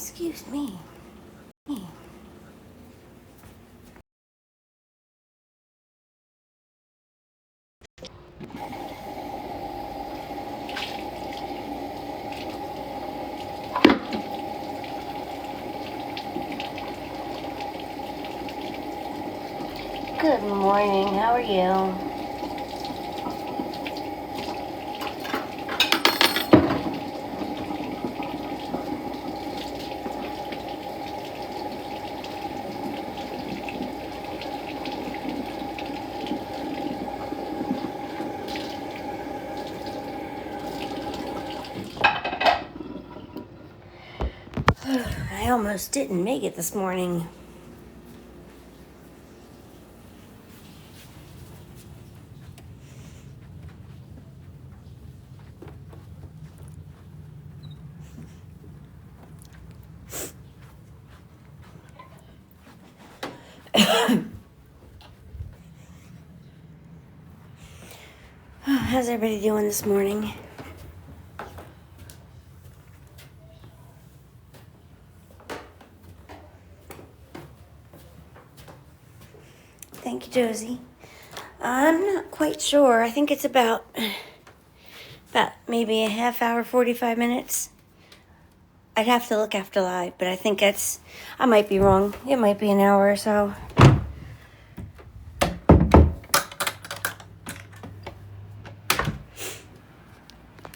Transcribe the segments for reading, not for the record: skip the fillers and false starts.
Excuse me. Good morning. How are you? I almost didn't make it this morning. How's everybody doing this morning? Thank you, Josie. I'm not quite sure. I think it's about maybe a half hour, 45 minutes. I'd have to look after live, but I think I might be wrong. It might be an hour or so.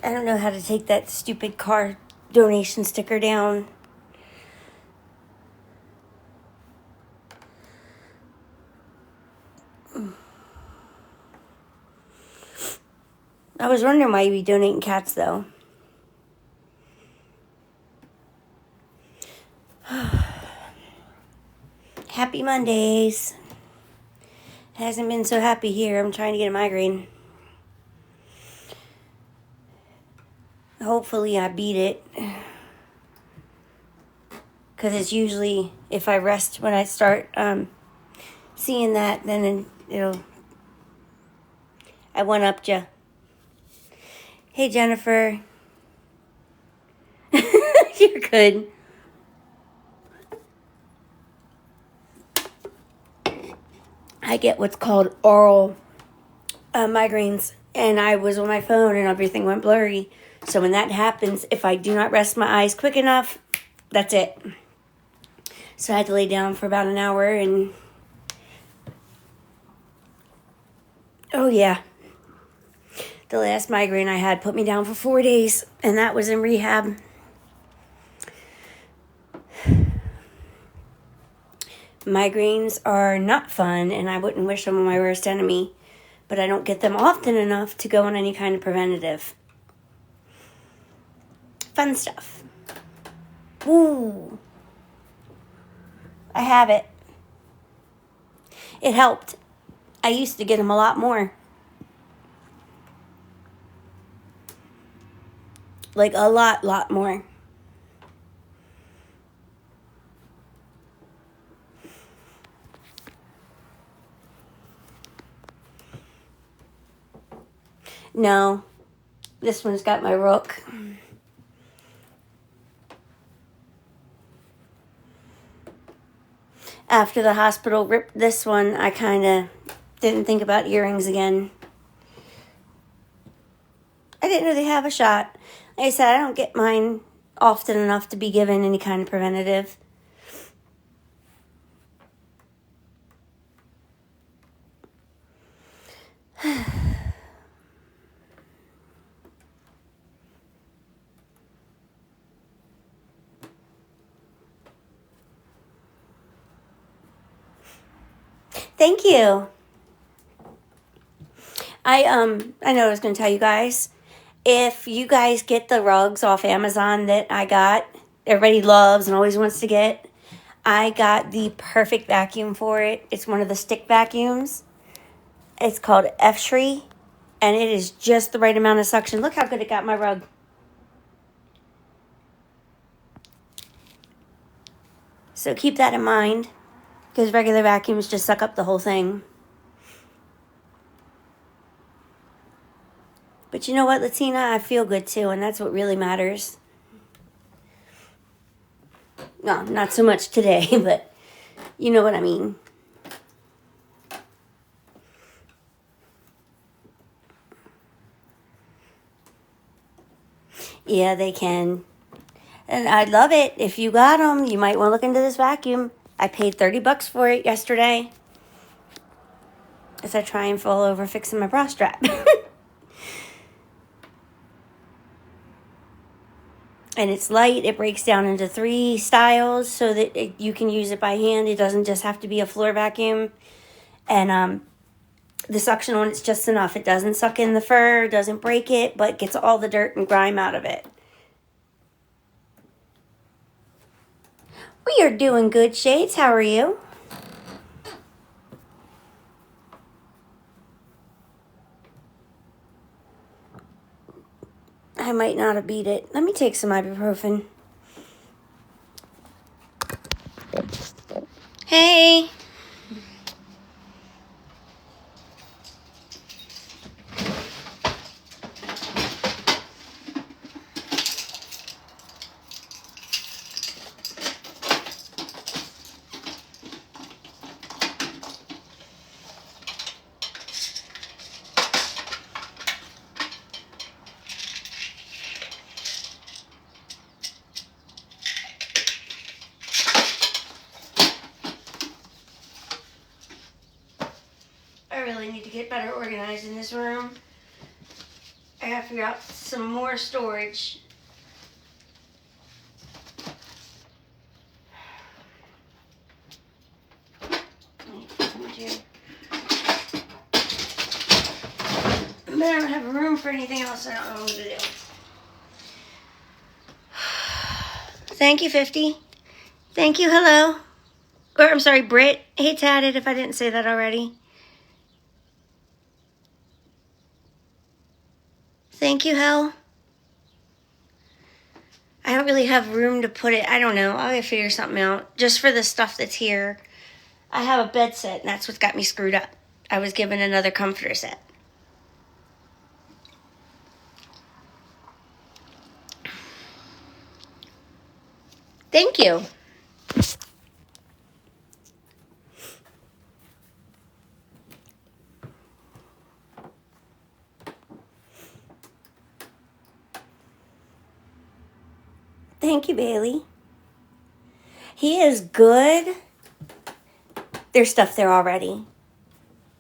I don't know how to take that stupid car donation sticker down. I was wondering why you'd be donating cats, though. Happy Mondays. Hasn't been so happy here. I'm trying to get a migraine. Hopefully I beat it. Because it's usually, if I rest when I start seeing that, then I one-upped ya. Hey, Jennifer. You're good. I get what's called oral migraines, and I was on my phone and everything went blurry. So when that happens, if I do not rest my eyes quick enough, that's it. So I had to lay down for about an hour, and oh yeah, the last migraine I had put me down for 4 days, and that was in rehab. Migraines are not fun, and I wouldn't wish them on my worst enemy, but I don't get them often enough to go on any kind of preventative. Fun stuff. Ooh. I have it. It helped. I used to get them a lot more. Like a lot more. No, this one's got my rook. After the hospital ripped this one, I kind of didn't think about earrings again. I didn't know they have a shot. Like I said, I don't get mine often enough to be given any kind of preventative. Thank you. I know I was going to tell you guys. If you guys get the rugs off Amazon that I got, everybody loves and always wants to get, I got the perfect vacuum for it. It's one of the stick vacuums. It's called F-Tree, and it is just the right amount of suction. Look how good it got my rug. So keep that in mind, because regular vacuums just suck up the whole thing. But you know what, Latina? I feel good too, and that's what really matters. Well, not so much today, but you know what I mean. Yeah, they can. And I love it. If you got them, you might want to look into this vacuum. I paid $30 for it yesterday as I try and fall over fixing my bra strap. And it's light. It breaks down into 3 styles so that you can use it by hand. It doesn't just have to be a floor vacuum. And the suction on it's just enough. It doesn't suck in the fur, doesn't break it, but gets all the dirt and grime out of it. We are doing good, Shades. How are you? I might not have beat it. Let me take some ibuprofen. Hey. I really need to get better organized in this room. I gotta figure out some more storage. But I don't have room for anything else. I don't know what to do. Thank you, 50. Thank you, hello. Or, I'm sorry, Britt. Hey, Tatted, if I didn't say that already. Thank you, Hel. I don't really have room to put it. I don't know. I'll figure something out. Just for the stuff that's here. I have a bed set, and that's what's got me screwed up. I was given another comforter set. Thank you. Thank you, Bailey. He is good. There's stuff there already.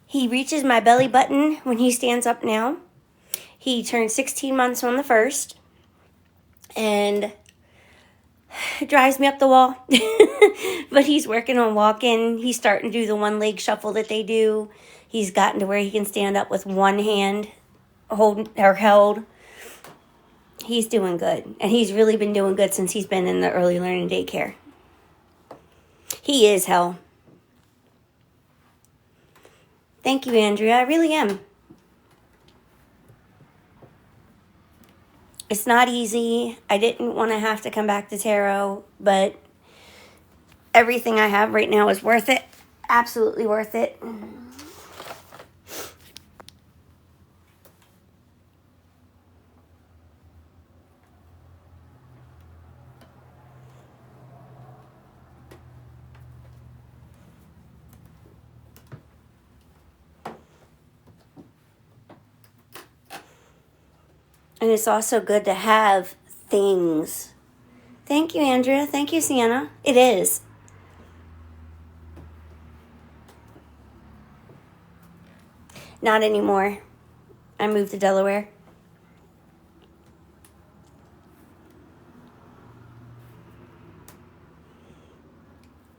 He reaches my belly button when he stands up now. He turned 16 months on the 1st. And it drives me up the wall. But he's working on walking. He's starting to do the one leg shuffle that they do. He's gotten to where he can stand up with one hand held. He's doing good. And he's really been doing good since he's been in the early learning daycare. He is hell. Thank you, Andrea. I really am. It's not easy. I didn't want to have to come back to tarot, but everything I have right now is worth it. Absolutely worth it. And it's also good to have things. Thank you, Andrea. Thank you, Sienna. It is. Not anymore. I moved to Delaware.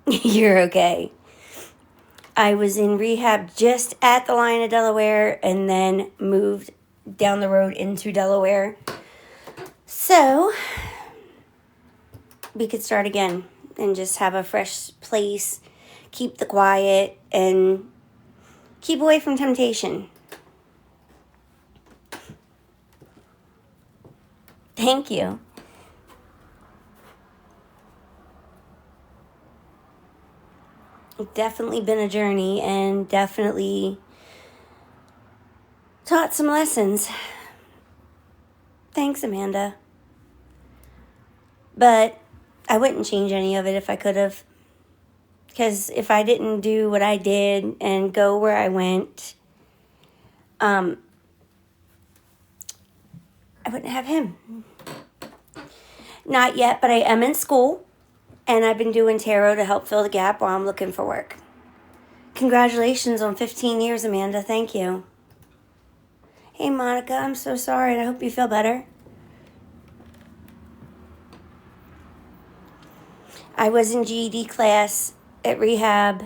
You're okay. I was in rehab just at the line of Delaware and then moved down the road into Delaware. So we could start again and just have a fresh place, keep the quiet, and keep away from temptation. Thank you. It's definitely been a journey and definitely taught some lessons. Thanks, Amanda. But I wouldn't change any of it if I could have. Because if I didn't do what I did and go where I went, I wouldn't have him. Not yet, but I am in school. And I've been doing tarot to help fill the gap while I'm looking for work. Congratulations on 15 years, Amanda. Thank you. Hey, Monica, I'm so sorry, and I hope you feel better. I was in GED class at rehab,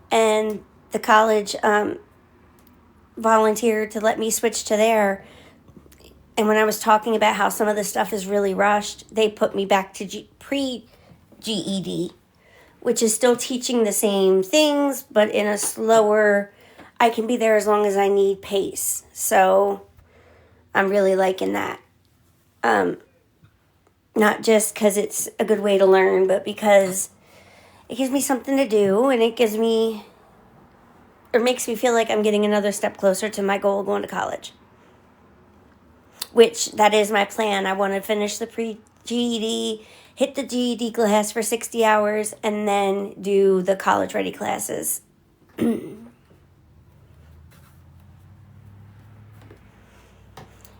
and the college volunteered to let me switch to there. And when I was talking about how some of the stuff is really rushed, they put me back to pre-GED, which is still teaching the same things, but in a slower, I can be there as long as I need pace. So I'm really liking that. Not just because it's a good way to learn, but because it gives me something to do, and it gives me, or makes me feel like I'm getting another step closer to my goal of going to college. Which, that is my plan. I want to finish the pre-GED, hit the GED class for 60 hours, and then do the college-ready classes.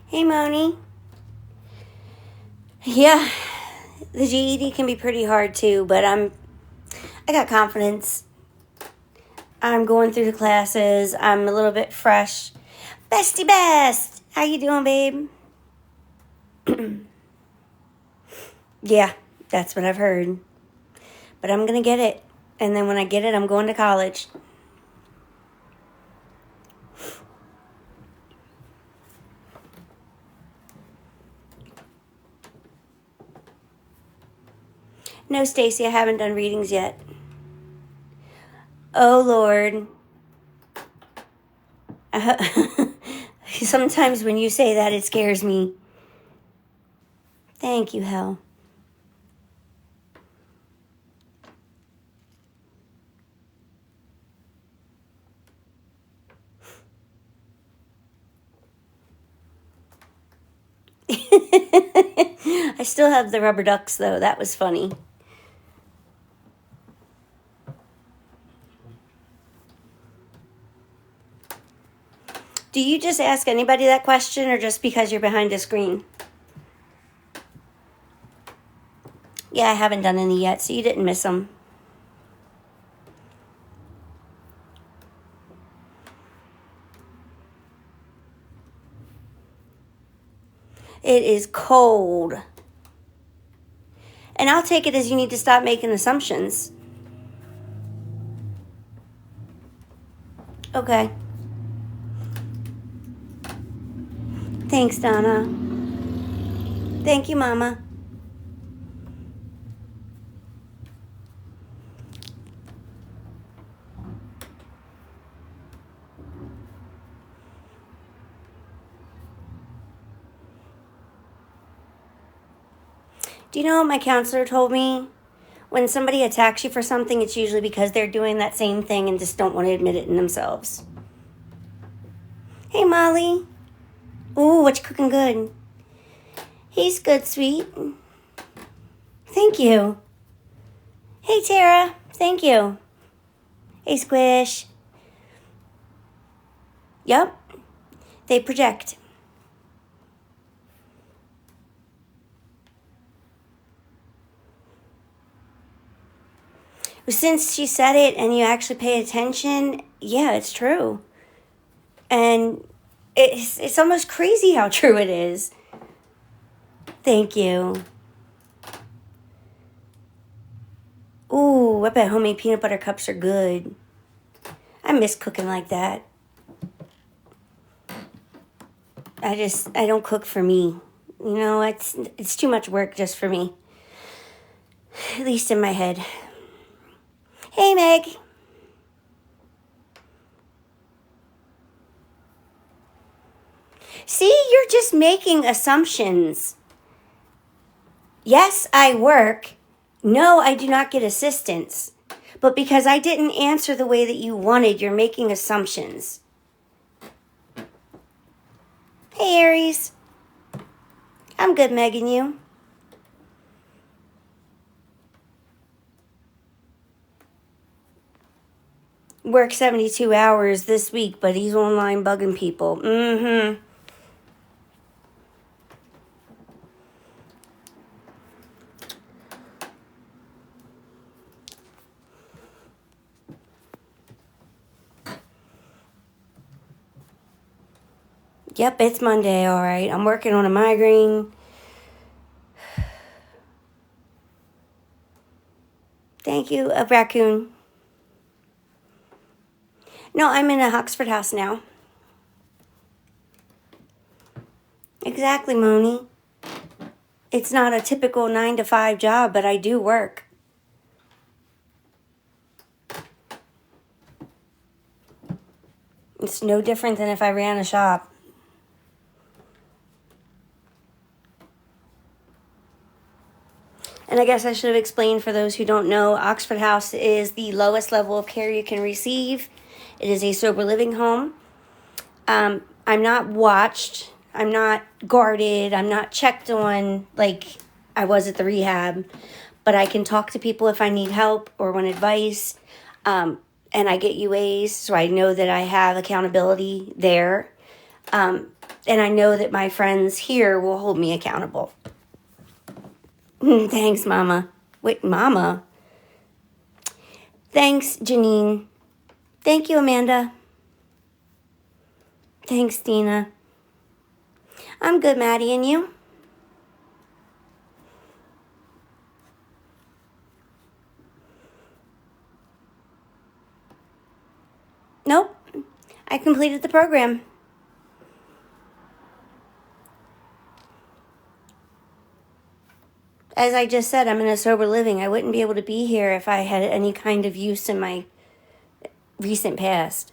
Hey, Moni. Yeah, the GED can be pretty hard too, but I got confidence. I'm going through the classes. I'm a little bit fresh. Bestie Best, how you doing, babe? Yeah, that's what I've heard. But I'm going to get it. And then when I get it, I'm going to college. No, Stacy, I haven't done readings yet. Oh, Lord. Sometimes when you say that, it scares me. Thank you, Hel. I still have the rubber ducks, though. That was funny. Do you just ask anybody that question, or just because you're behind a screen? Yeah, I haven't done any yet, so you didn't miss them. It is cold. And I'll take it as you need to stop making assumptions. Okay. Thanks, Donna. Thank you, Mama. Do you know what my counselor told me? When somebody attacks you for something, it's usually because they're doing that same thing and just don't want to admit it in themselves. Hey, Molly. Ooh, what you cooking good? He's good, sweet. Thank you. Hey, Tara. Thank you. Hey, Squish. Yup. They project. Since she said it and you actually pay attention, yeah, it's true. And it's almost crazy how true it is. Thank you. Ooh, I bet homemade peanut butter cups are good. I miss cooking like that. I don't cook for me. You know, it's too much work just for me. At least in my head. Hey, Meg. See, you're just making assumptions. Yes, I work. No, I do not get assistance. But because I didn't answer the way that you wanted, you're making assumptions. Hey, Aries. I'm good, Meg, and you? work 72 hours this week, but he's online bugging people. Mm-hmm. Yep, it's Monday, all right. I'm working on a migraine. Thank you, a raccoon. No, I'm in a Oxford house now. Exactly, Moni. It's not a typical 9 to 5 job, but I do work. It's no different than if I ran a shop. And I guess I should have explained for those who don't know, Oxford House is the lowest level of care you can receive. It is a sober living home. I'm not watched. I'm not guarded. I'm not checked on like I was at the rehab. But I can talk to people if I need help or want advice. And I get UAs, so I know that I have accountability there. And I know that my friends here will hold me accountable. Thanks, Mama. Wait, Mama? Thanks, Janine. Thank you, Amanda. Thanks, Dina. I'm good, Maddie, and you? Nope. I completed the program. As I just said, I'm in a sober living. I wouldn't be able to be here if I had any kind of use in my recent past.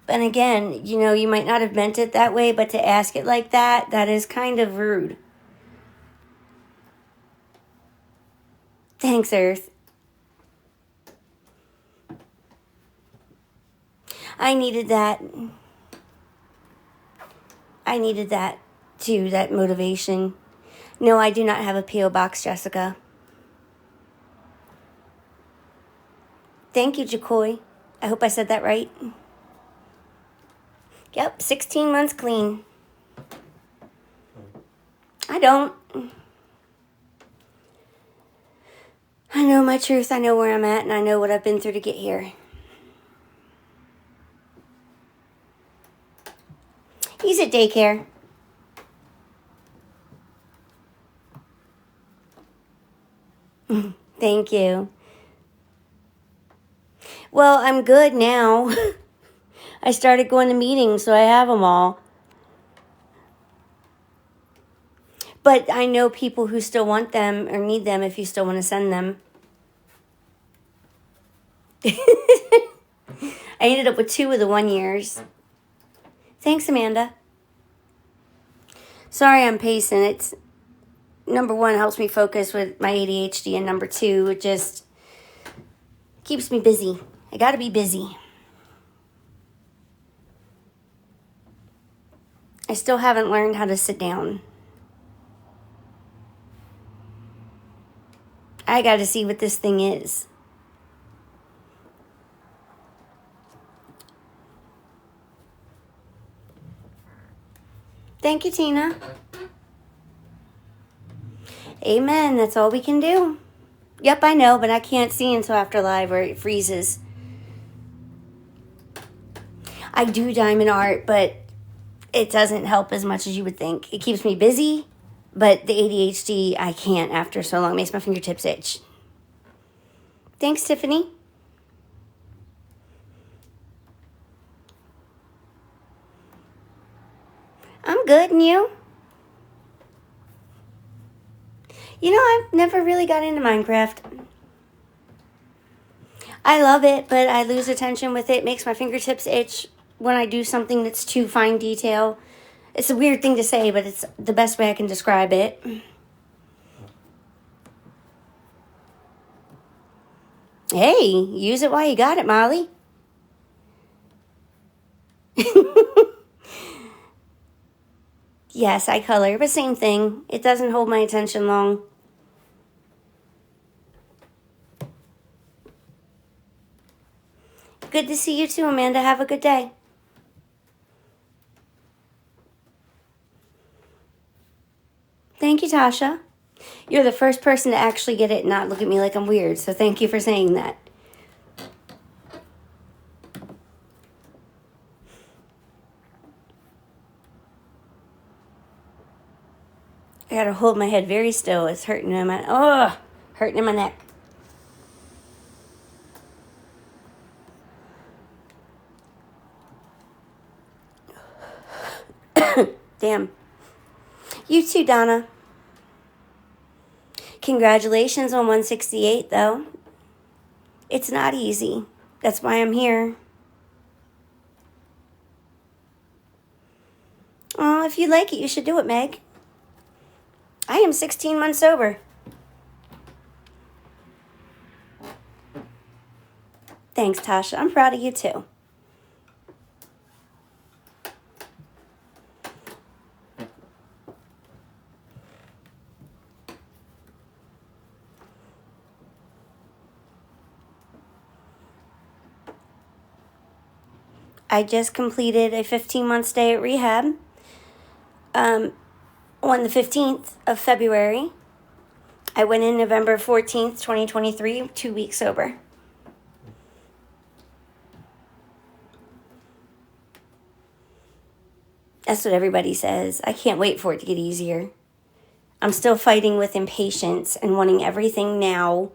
But again, you know, you might not have meant it that way, but to ask it like that, that is kind of rude. Thanks, Earth. I needed that. I needed that, too, that motivation. No, I do not have a P.O. box, Jessica. Thank you, Jacoy. I hope I said that right. Yep, 16 months clean. I don't. I know my truth, I know where I'm at, and I know what I've been through to get here. He's at daycare. Thank you. Well, I'm good now. I started going to meetings, so I have them all. But I know people who still want them or need them if you still want to send them. I ended up with 2 of the 1 years. Thanks, Amanda. Sorry I'm pacing. It's number 1, helps me focus with my ADHD, and number 2, it just keeps me busy. I gotta be busy. I still haven't learned how to sit down. I gotta see what this thing is. Thank you, Tina. Amen. That's all we can do. Yep, I know, but I can't see until after live or it freezes. I do diamond art, but it doesn't help as much as you would think. It keeps me busy, but the ADHD, I can't after so long. It makes my fingertips itch. Thanks, Tiffany. I'm good, and you? You know, I've never really got into Minecraft. I love it, but I lose attention with it. It makes my fingertips itch when I do something that's too fine detail. It's a weird thing to say, but it's the best way I can describe it. Hey, use it while you got it, Molly. Yes, I color, but same thing. It doesn't hold my attention long. Good to see you too, Amanda. Have a good day. Thank you, Tasha. You're the first person to actually get it and not look at me like I'm weird, so thank you for saying that. I gotta hold my head very still. It's hurting in my neck. Damn. You too, Donna. Congratulations on 168, though. It's not easy. That's why I'm here. Oh, if you like it, you should do it, Meg. I am 16 months sober. Thanks, Tasha. I'm proud of you, too. I just completed a 15-month stay at rehab on the 15th of February. I went in November 14th, 2023, 2 weeks sober. That's what everybody says. I can't wait for it to get easier. I'm still fighting with impatience and wanting everything now.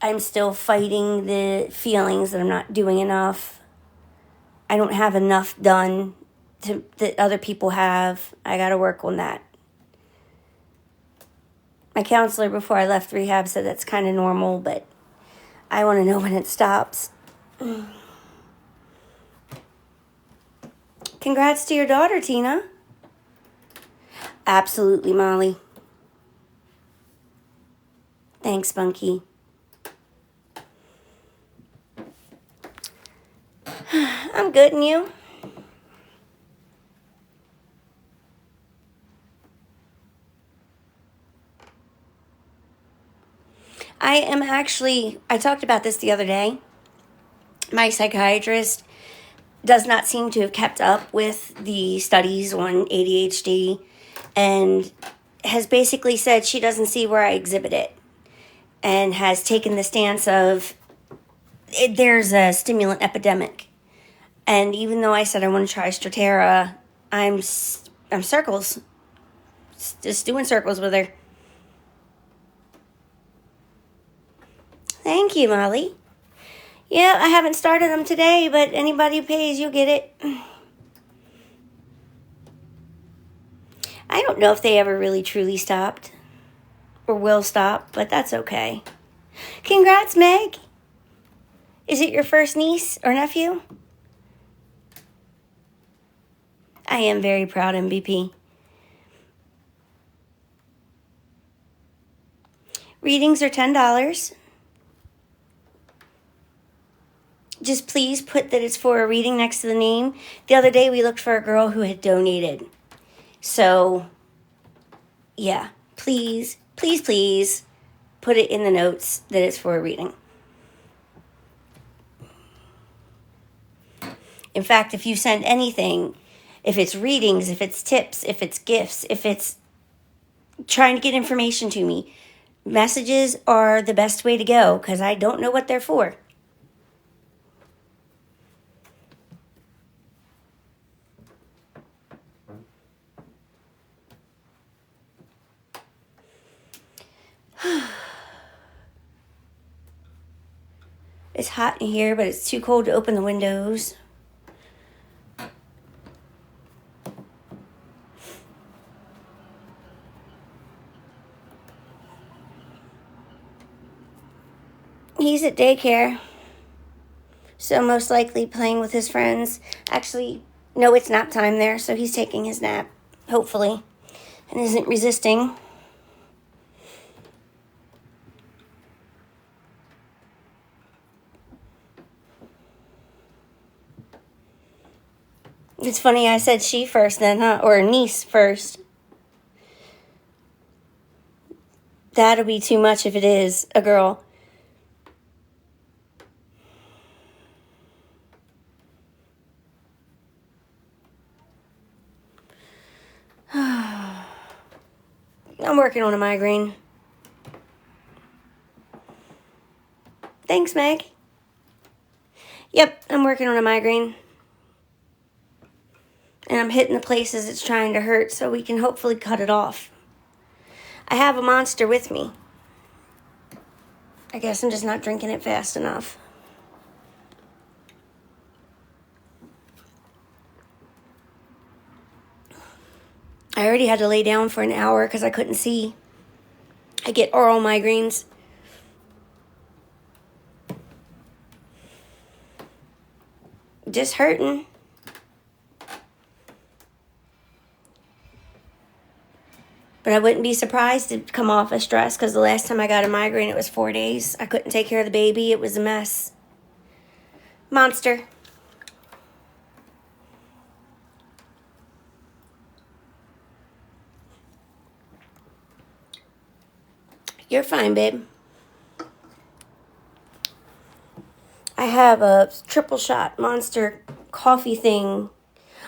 I'm still fighting the feelings that I'm not doing enough. I don't have enough done that other people have. I got to work on that. My counselor before I left rehab said that's kind of normal, but I want to know when it stops. Congrats to your daughter, Tina. Absolutely, Molly. Thanks, Bunky. I'm good, and you? I talked about this the other day. My psychiatrist does not seem to have kept up with the studies on ADHD and has basically said she doesn't see where I exhibit it and has taken the stance of there's a stimulant epidemic. And even though I said I want to try Strattera, I'm circles. Just doing circles with her. Thank you, Molly. Yeah, I haven't started them today, but anybody who pays, you'll get it. I don't know if they ever really truly stopped or will stop, but that's okay. Congrats, Meg. Is it your first niece or nephew? I am very proud, MVP. Readings are $10. Just please put that it's for a reading next to the name. The other day we looked for a girl who had donated. So, yeah, please, please, please put it in the notes that it's for a reading. In fact, if you send anything, if it's readings, if it's tips, if it's gifts, if it's trying to get information to me, messages are the best way to go because I don't know what they're for. It's hot in here, but it's too cold to open the windows. He's at daycare, so most likely playing with his friends. Actually, no, it's nap time there, so he's taking his nap, hopefully, and isn't resisting. It's funny I said she first then, huh? Or niece first. That'll be too much if it is a girl. working on a migraine. Thanks, Meg. Yep, I'm working on a migraine. And I'm hitting the places it's trying to hurt so we can hopefully cut it off. I have a monster with me. I guess I'm just not drinking it fast enough. I already had to lay down for an hour because I couldn't see. I get oral migraines. Just hurting. But I wouldn't be surprised to come off of stress because the last time I got a migraine, it was 4 days. I couldn't take care of the baby. It was a mess. Monster. You're fine, babe. I have a triple shot monster coffee thing.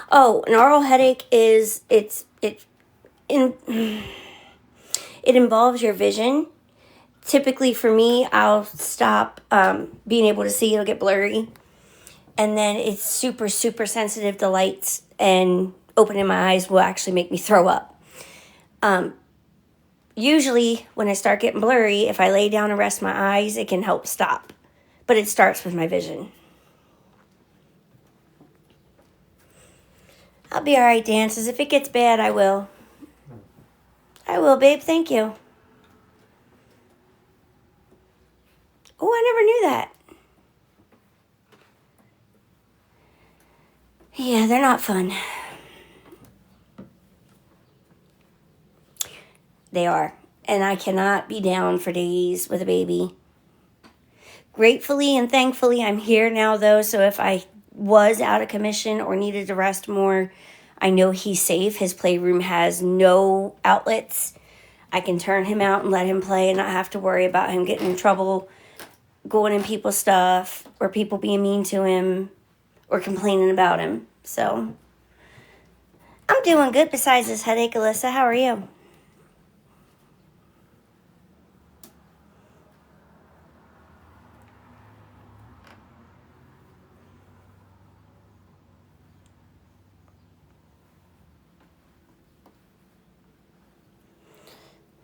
Oh, an oral headache is it involves your vision. Typically for me, I'll stop being able to see. It'll get blurry. And then it's super, super sensitive to lights, and opening my eyes will actually make me throw up. Usually when I start getting blurry, if I lay down and rest my eyes, it can help stop. But it starts with my vision. I'll be all right, Dances. If it gets bad, I will. I will, babe. Thank you. Oh, I never knew that. Yeah, they're not fun. They are. And I cannot be down for days with a baby. Gratefully and thankfully, I'm here now, though. So if I was out of commission or needed to rest more, I know he's safe. His playroom has no outlets. I can turn him out and let him play and not have to worry about him getting in trouble, going in people's stuff, or people being mean to him or complaining about him. So I'm doing good besides this headache, Alyssa. How are you?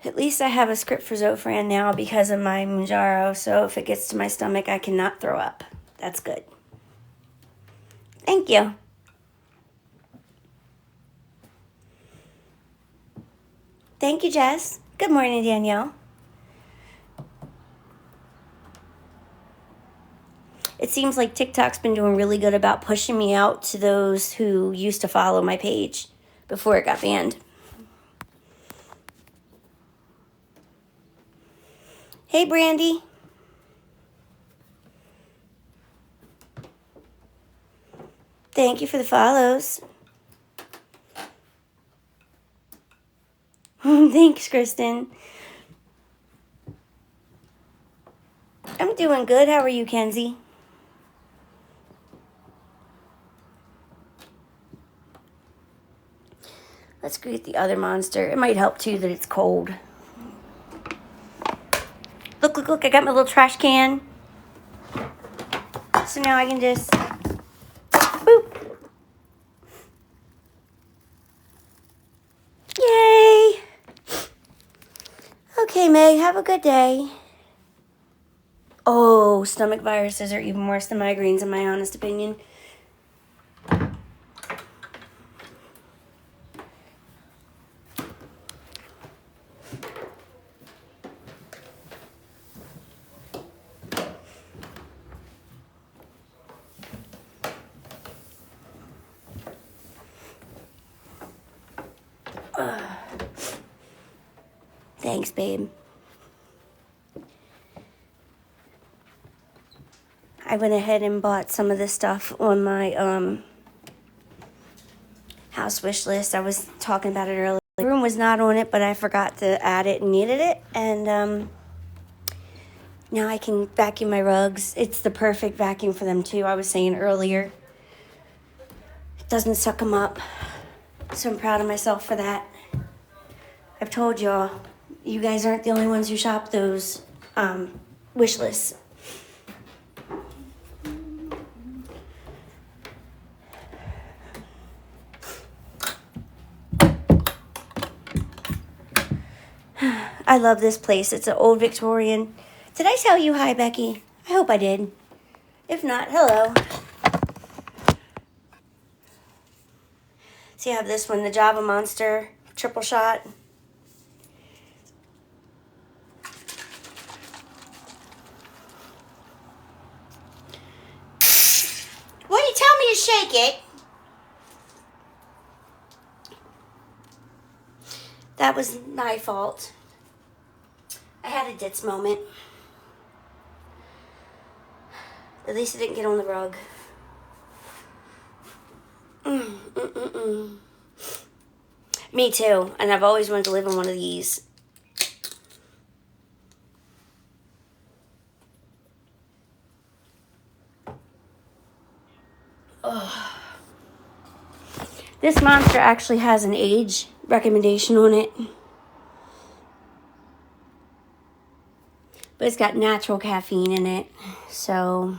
At least I have a script for Zofran now because of my Mounjaro, so if it gets to my stomach, I cannot throw up. That's good. Thank you. Thank you, Jess. Good morning, Danielle. It seems like TikTok's been doing really good about pushing me out to those who used to follow my page before it got banned. Hey, Brandy. Thank you for the follows. Thanks, Kristen. I'm doing good. How are you, Kenzie? Let's go get the other monster. It might help, too, that it's cold. Look, look, look. I got my little trash can. So now I can just... boop. Yay! Okay, Meg. Have a good day. Oh, stomach viruses are even worse than migraines, in my honest opinion. Thanks, babe. I went ahead and bought some of this stuff on my house wish list. I was talking about it earlier. The room was not on it, but I forgot to add it and needed it. And now I can vacuum my rugs. It's the perfect vacuum for them, too. I was saying earlier. It doesn't suck them up. So I'm proud of myself for that. I've told y'all, You guys aren't the only ones who shop those wish lists. I love this place. It's an old Victorian. Did I tell you hi, Becky? I hope I did. If not, hello. So you have this one, the Java Monster triple shot. Well, you tell me to shake it. That was my fault. I had a ditz moment. At least it didn't get on the rug. Me too. And I've always wanted to live in one of these. Oh. This monster actually has an age recommendation on it. But it's got natural caffeine in it. So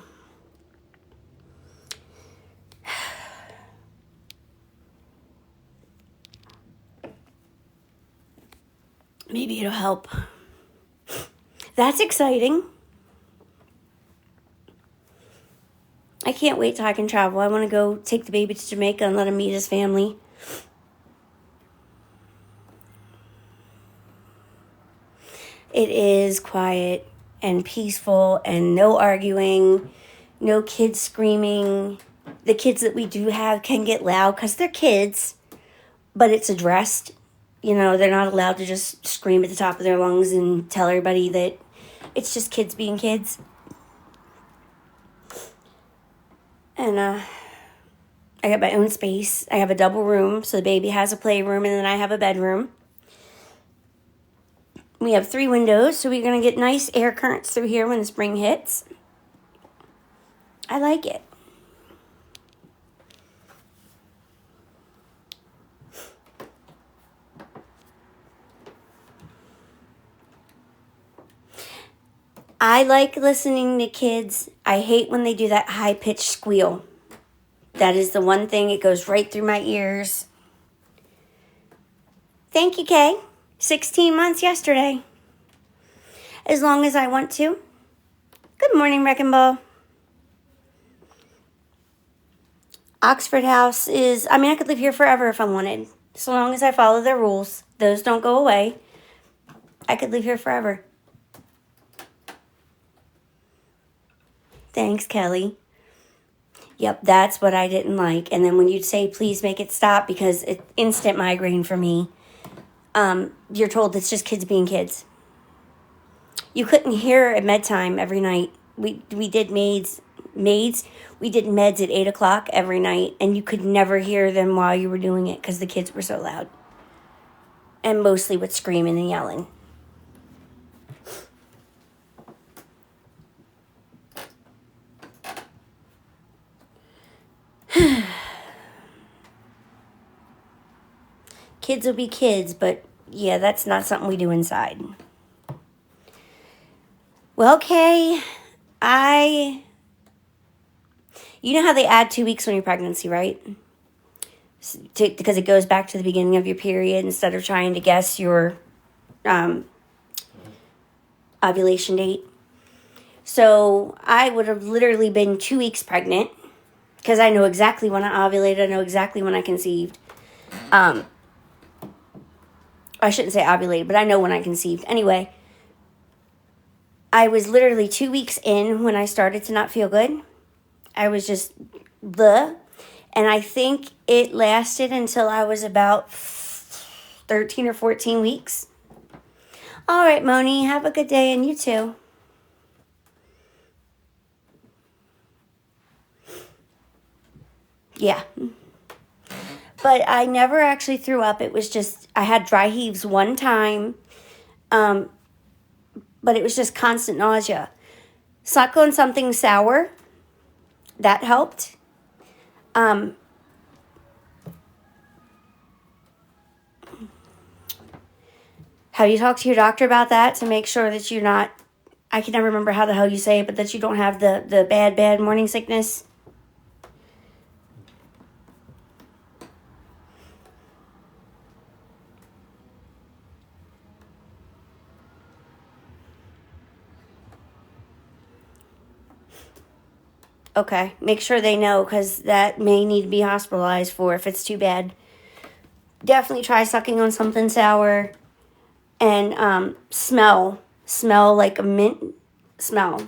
maybe it'll help. That's exciting. I can't wait till I can travel. I want to go take the baby to Jamaica and let him meet his family. It is quiet and peaceful and no arguing, no kids screaming. The kids that we do have can get loud because they're kids, but it's addressed. You know, they're not allowed to just scream at the top of their lungs and tell everybody that it's just kids being kids. And I got my own space. I have a double room, so the baby has a playroom, and then I have a bedroom. We have 3 windows, so we're going to get nice air currents through here when the spring hits. I like it. I like listening to kids. I hate when they do that high-pitched squeal. That is the one thing. It goes right through my ears. Thank you, Kay. 16 months yesterday. As long as I want to. Good morning, Wrecking Ball. Oxford House is, I could live here forever if I wanted. So long as I follow their rules. Those don't go away. I could live here forever. Thanks, Kelly. Yep, that's what I didn't like. And then when you'd say, please make it stop because it's instant migraine for me, you're told it's just kids being kids. You couldn't hear at bedtime every night. We did maids. We did meds at 8 o'clock every night, and you could never hear them while you were doing it because the kids were so loud. And mostly with screaming and yelling. Kids will be kids, but yeah, that's not something we do inside. Well, Kay, you know how they add 2 weeks on your pregnancy, right? Because it goes back to the beginning of your period instead of trying to guess your ovulation date. So I would have literally been 2 weeks pregnant because I know exactly when I ovulated. I know exactly when I conceived. I shouldn't say ovulated, but I know when I conceived. Anyway, I was literally 2 weeks in when I started to not feel good. I was just bleh. And I think it lasted until I was about 13 or 14 weeks. All right, Moni, have a good day, and you too. Yeah. But I never actually threw up. It was just, I had dry heaves one time. But it was just constant nausea. Suck on something sour. That helped. Have you talked to your doctor about that to make sure that you're not, I can never remember how the hell you say it, but that you don't have the bad morning sickness? Okay, make sure they know, because that may need to be hospitalized for if it's too bad. Definitely try sucking on something sour, and smell like a mint smell.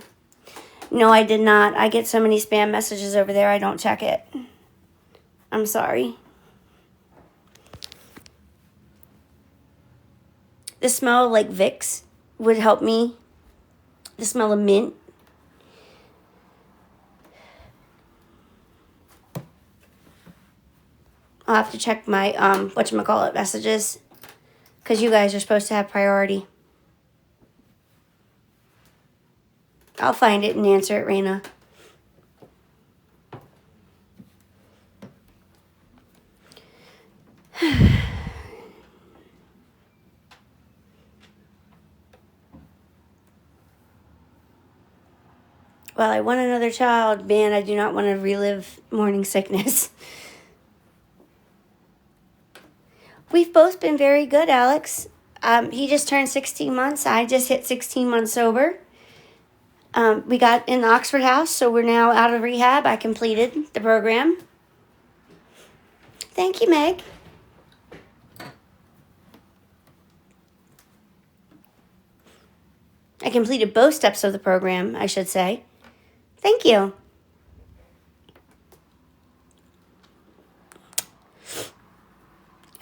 No, I did not. I get so many spam messages over there, I don't check it. I'm sorry. The smell of like Vicks would help me. The smell of mint. I'll have to check my whatchamacallit messages, because you guys are supposed to have priority. I'll find it and answer it, Raina. Well, I want another child. Man, I do not want to relive morning sickness. We've both been very good, Alex. He just turned 16 months. I just hit 16 months sober. We got in the Oxford House, so we're now out of rehab. I completed the program. Thank you, Meg. I completed both steps of the program, I should say. Thank you.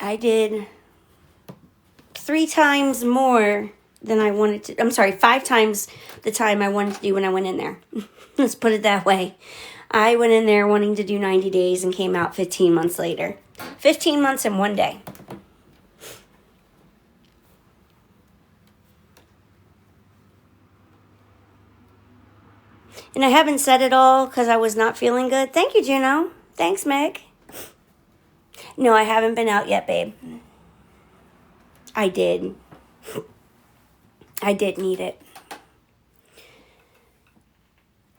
I did 3 times more than I wanted to. I'm sorry, 5 times the time I wanted to do when I went in there. Let's put it that way. I went in there wanting to do 90 days and came out 15 months later. 15 months and 1 day. And I haven't said it all because I was not feeling good. Thank you, Juno. Thanks, Meg. No, I haven't been out yet, babe. I did. I did need it.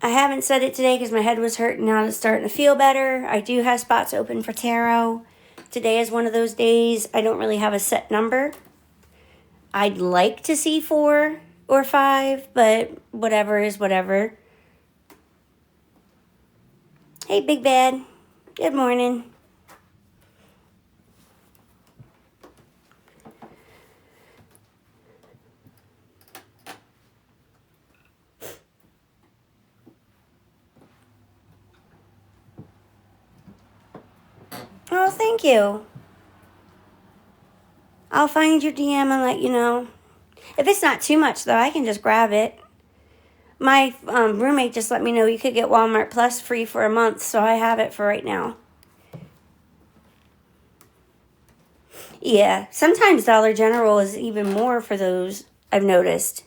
I haven't said it today because my head was hurting. Now it's starting to feel better. I do have spots open for tarot. Today is one of those days. I don't really have a set number. I'd like to see 4 or 5, but whatever is whatever. Hey, Big Bad. Good morning. Oh, thank you. I'll find your DM and let you know. If it's not too much, though, I can just grab it. My roommate just let me know you could get Walmart Plus free for a month, so I have it for right now. Yeah, sometimes Dollar General is even more for those, I've noticed.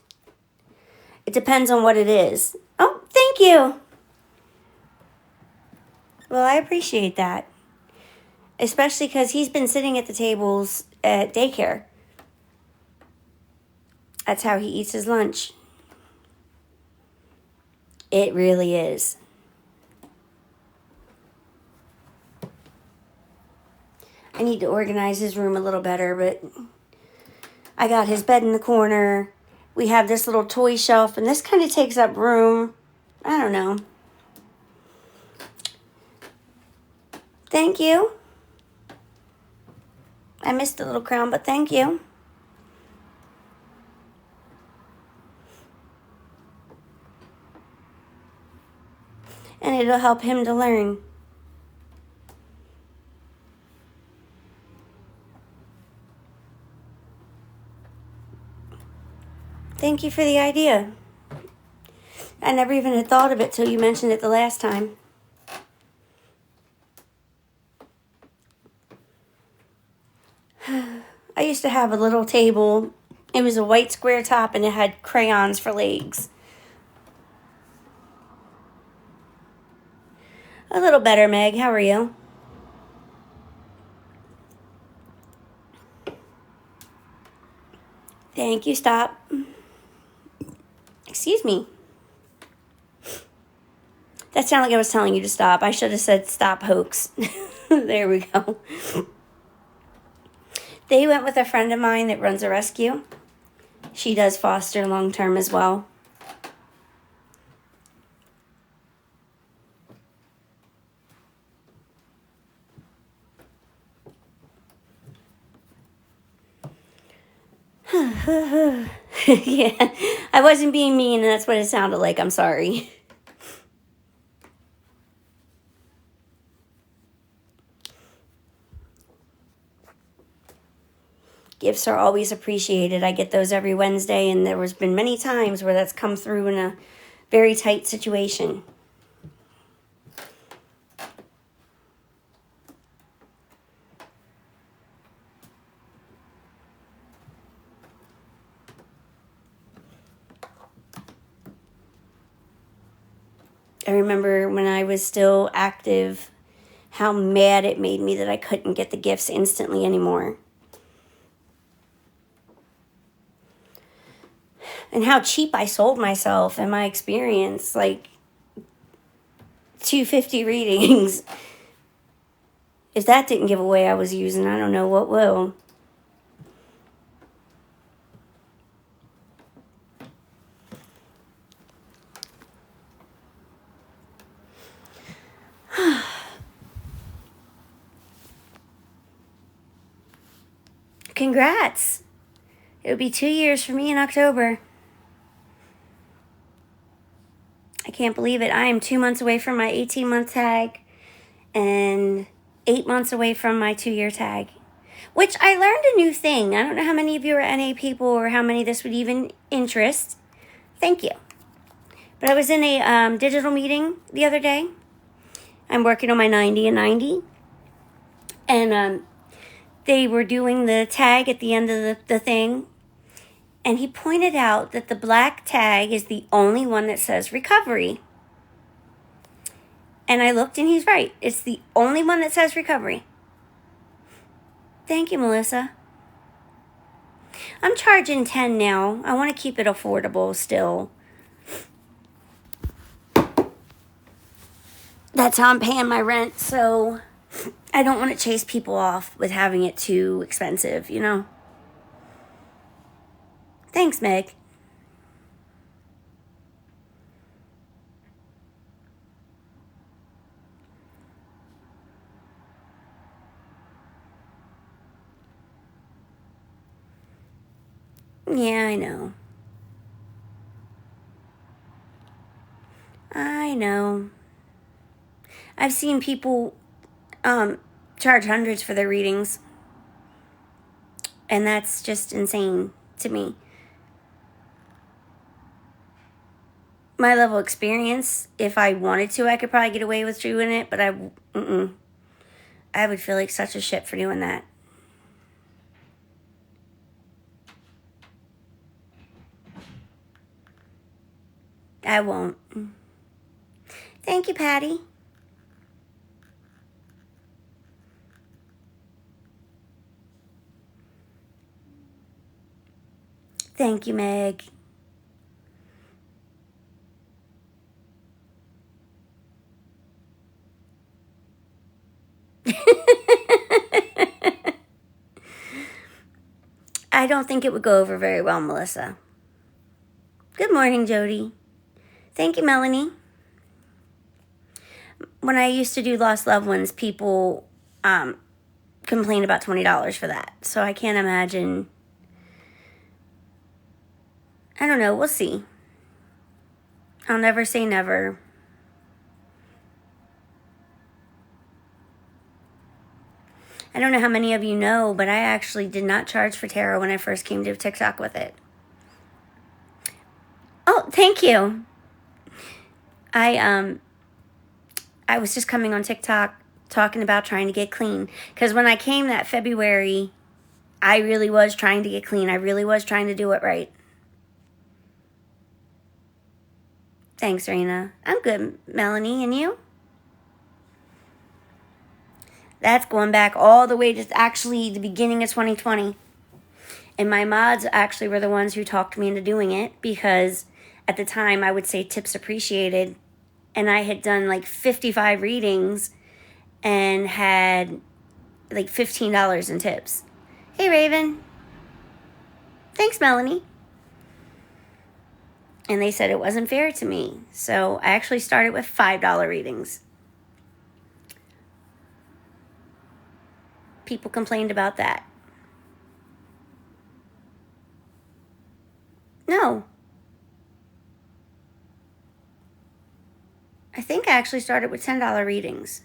It depends on what it is. Oh, thank you. Well, I appreciate that. Especially because he's been sitting at the tables at daycare. That's how he eats his lunch. It really is. I need to organize his room a little better, but I got his bed in the corner. We have this little toy shelf, and this kind of takes up room. I don't know. Thank you. I missed the little crown, but thank you. And it'll help him to learn. Thank you for the idea. I never even had thought of it till you mentioned it the last time. I used to have a little table. It was a white square top and it had crayons for legs. A little better, Meg. How are you? Thank you, stop. Excuse me. That sounded like I was telling you to stop. I should have said stop hoax. There we go. They went with a friend of mine that runs a rescue. She does foster long term as well. Yeah, I wasn't being mean, and that's what it sounded like. I'm sorry. Gifts are always appreciated. I get those every Wednesday, and there has been many times where that's come through in a very tight situation. I remember when I was still active, how mad it made me that I couldn't get the gifts instantly anymore. And how cheap I sold myself in my experience, like $250 readings. If that didn't give away I was using, I don't know what will. Congrats. It'll be 2 years for me in October. I can't believe it. I am 2 months away from my 18-month tag and 8 months away from my 2-year tag, which I learned a new thing. I don't know how many of you are NA people or how many this would even interest. Thank you. But I was in a digital meeting the other day. I'm working on my 90 and 90. And they were doing the tag at the end of the thing. And he pointed out that the black tag is the only one that says recovery. And I looked and he's right. It's the only one that says recovery. Thank you, Melissa. I'm charging $10 now. I want to keep it affordable still. That's how I'm paying my rent, so I don't want to chase people off with having it too expensive, you know? Thanks, Meg. Yeah, I know. I know. I've seen people charge hundreds for their readings. And that's just insane to me. My level of experience, if I wanted to, I could probably get away with doing it, but I would feel like such a shit for doing that. I won't. Thank you, Patty. Thank you, Meg. I don't think it would go over very well, Melissa. Good morning, Jody. Thank you, Melanie. When I used to do Lost Loved Ones, people complained about $20 for that. So I can't imagine. I don't know. We'll see. I'll never say never. I don't know how many of you know, but I actually did not charge for tarot when I first came to TikTok with it. Oh, thank you. I was just coming on TikTok talking about trying to get clean. Because when I came that February, I really was trying to get clean. I really was trying to do it right. Thanks, Raina. I'm good, Melanie. And you? That's going back all the way to actually the beginning of 2020. And my mods actually were the ones who talked me into doing it, because at the time I would say tips appreciated, and I had done like 55 readings and had like $15 in tips. Hey, Raven. Thanks, Melanie. And they said it wasn't fair to me. So I actually started with $5 readings. People complained about that. No. I think I actually started with $10 readings.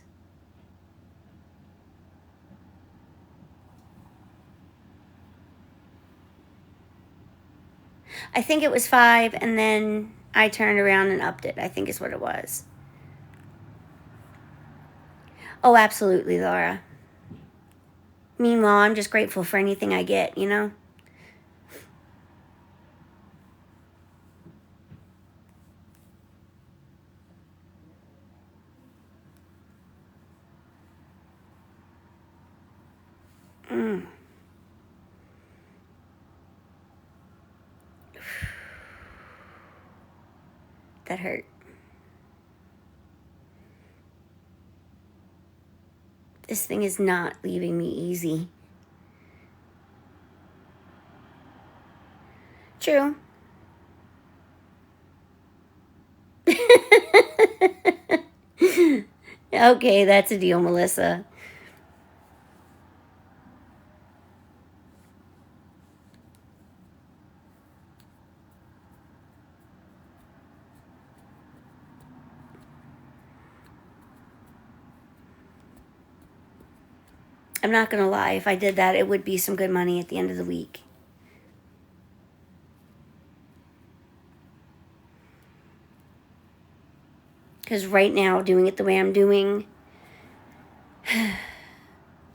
I think it was 5, and then I turned around and upped it, I think is what it was. Oh, absolutely, Laura. Meanwhile, I'm just grateful for anything I get, you know? That hurt. This thing is not leaving me easy. True. Okay, that's a deal, Melissa. I'm not going to lie. If I did that, it would be some good money at the end of the week. Because right now, doing it the way I'm doing,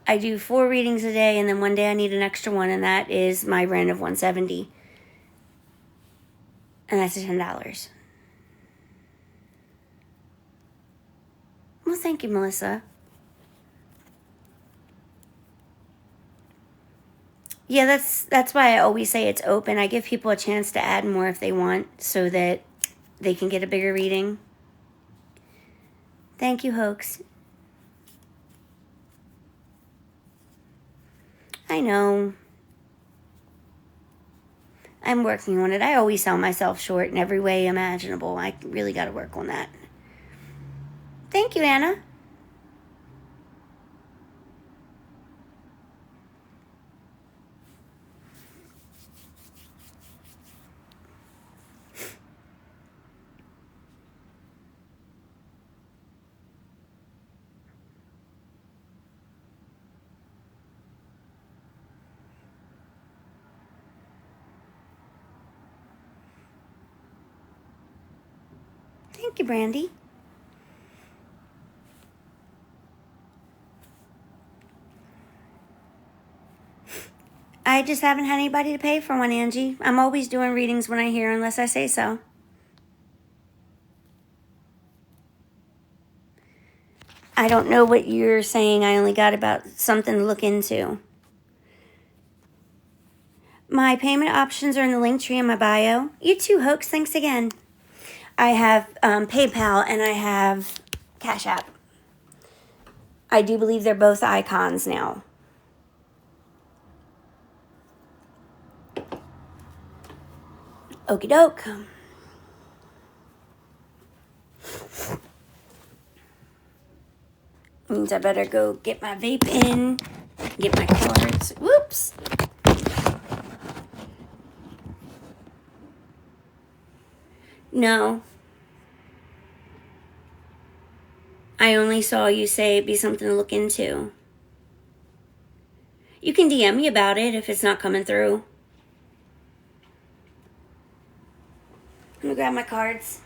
I do 4 readings a day, and then one day I need an extra one, and that is my rent of $170. And that's $10. Well, thank you, Melissa. Yeah, that's why I always say it's open. I give people a chance to add more if they want, so that they can get a bigger reading. Thank you, Hoax. I know. I'm working on it. I always sell myself short in every way imaginable. I really got to work on that. Thank you, Anna. Thank you, Brandy. I just haven't had anybody to pay for one, Angie. I'm always doing readings when I hear, unless I say so. I don't know what you're saying. I only got about something to look into. My payment options are in the link tree in my bio. You too, Hoax. Thanks again. I have PayPal and I have Cash App. I do believe they're both icons now. Okie doke. Means I better go get my vape in, get my cards. Whoops. No. I only saw you say it'd be something to look into. You can DM me about it if it's not coming through. I'm gonna grab my cards.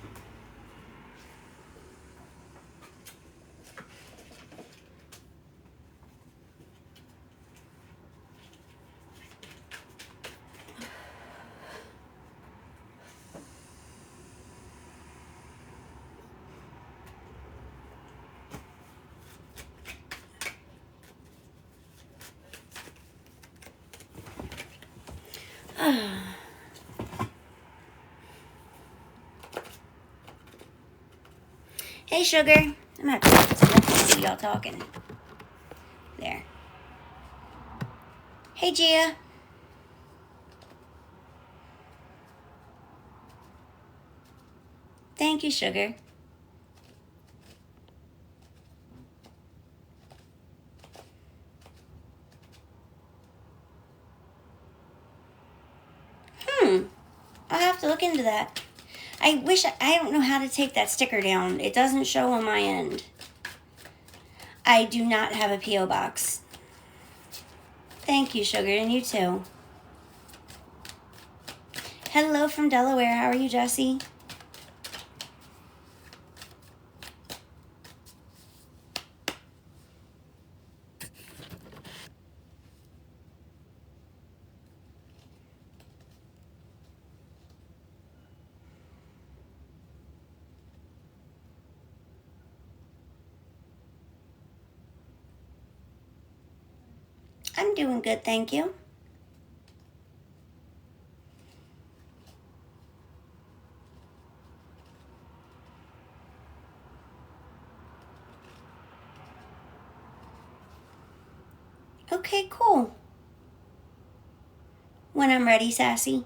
Hey, sugar. I'm gonna have to let me see y'all talking. There. Hey, Gia. Thank you, sugar. I'll have to look into that. I don't know how to take that sticker down. It doesn't show on my end. I do not have a P.O. box. Thank you, sugar, and you too. Hello from Delaware. How are you, Jessie? I'm doing good, thank you. Okay, cool. When I'm ready, Sassy.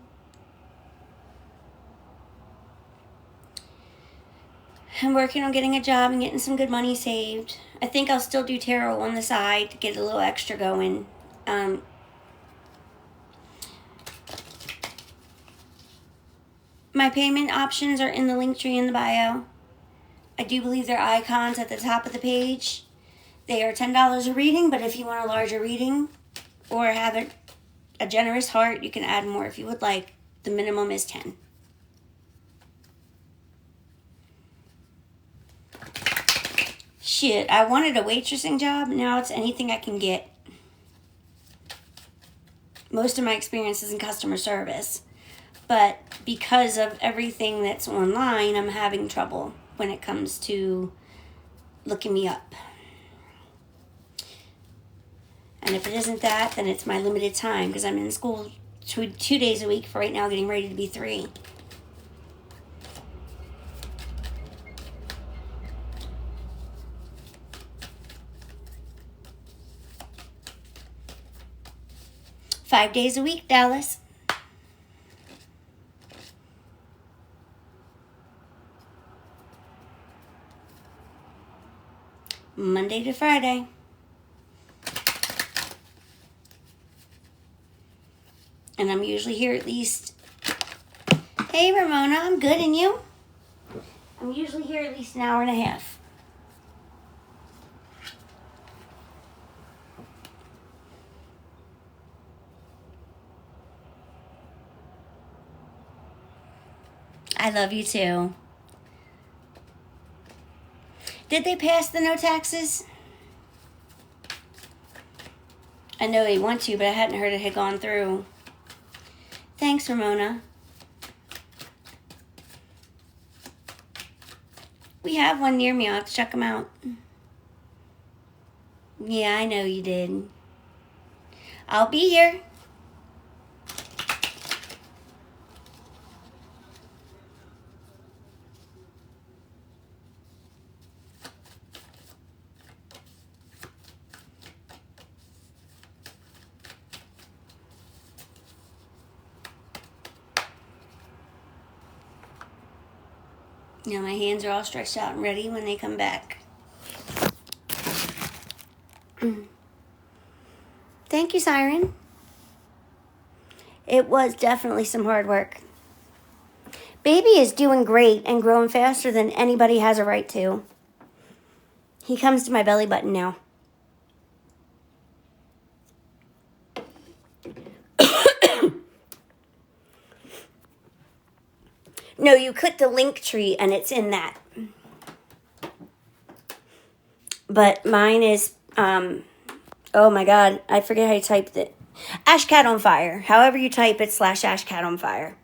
I'm working on getting a job and getting some good money saved. I think I'll still do tarot on the side to get a little extra going. My payment options are in the link tree in the bio. I do believe they're icons at the top of the page. They are $10 a reading, but if you want a larger reading or have a generous heart, you can add more if you would like. The minimum is 10. Shit, I wanted a waitressing job. Now it's anything I can get. Most of my experience is in customer service. But because of everything that's online, I'm having trouble when it comes to looking me up. And if it isn't that, then it's my limited time because I'm in school 2 days a week for right now, getting ready to be 3. Five days a week, Dallas. Monday to Friday. And I'm usually here at least... Hey, Ramona, I'm good, and you? I'm usually here at least an hour and a half. I love you too. Did they pass the no taxes? I know they want to, but I hadn't heard it had gone through. Thanks, Ramona. We have one near me. I'll have to check them out. Yeah, I know you did. I'll be here. Now my hands are all stretched out and ready when they come back. Thank you, Siren. It was definitely some hard work. Baby is doing great and growing faster than anybody has a right to. He comes to my belly button now. No, you click the link tree and it's in that. But mine is, oh my God, I forget how you typed it. Ash Cat on Fire. However you type it, /Ash Cat on Fire.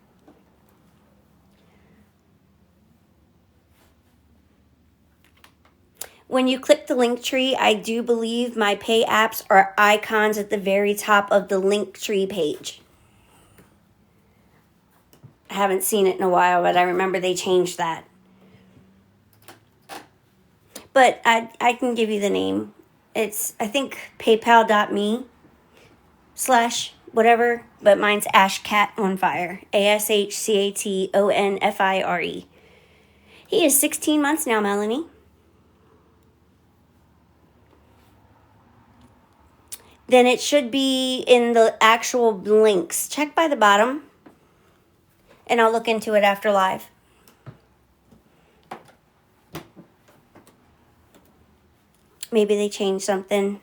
When you click the link tree, I do believe my pay apps are icons at the very top of the link tree page. I haven't seen it in a while, but I remember they changed that. But I can give you the name. It's, I think, paypal.me/ whatever, but mine's Ash Cat on Fire. ASHCATONFIRE. He is 16 months now, Melanie. Then it should be in the actual links. Check by the bottom, and I'll look into it after live. Maybe they changed something.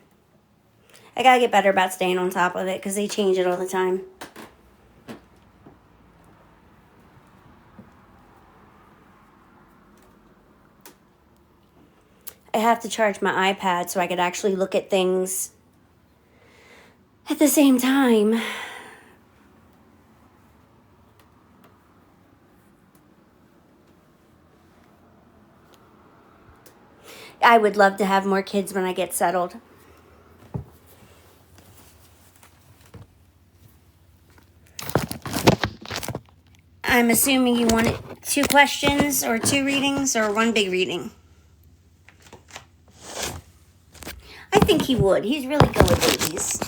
I gotta get better about staying on top of it because they change it all the time. I have to charge my iPad so I could actually look at things at the same time. I would love to have more kids when I get settled. I'm assuming you wanted 2 questions or 2 readings or 1 big reading. I think he would. He's really good with babies.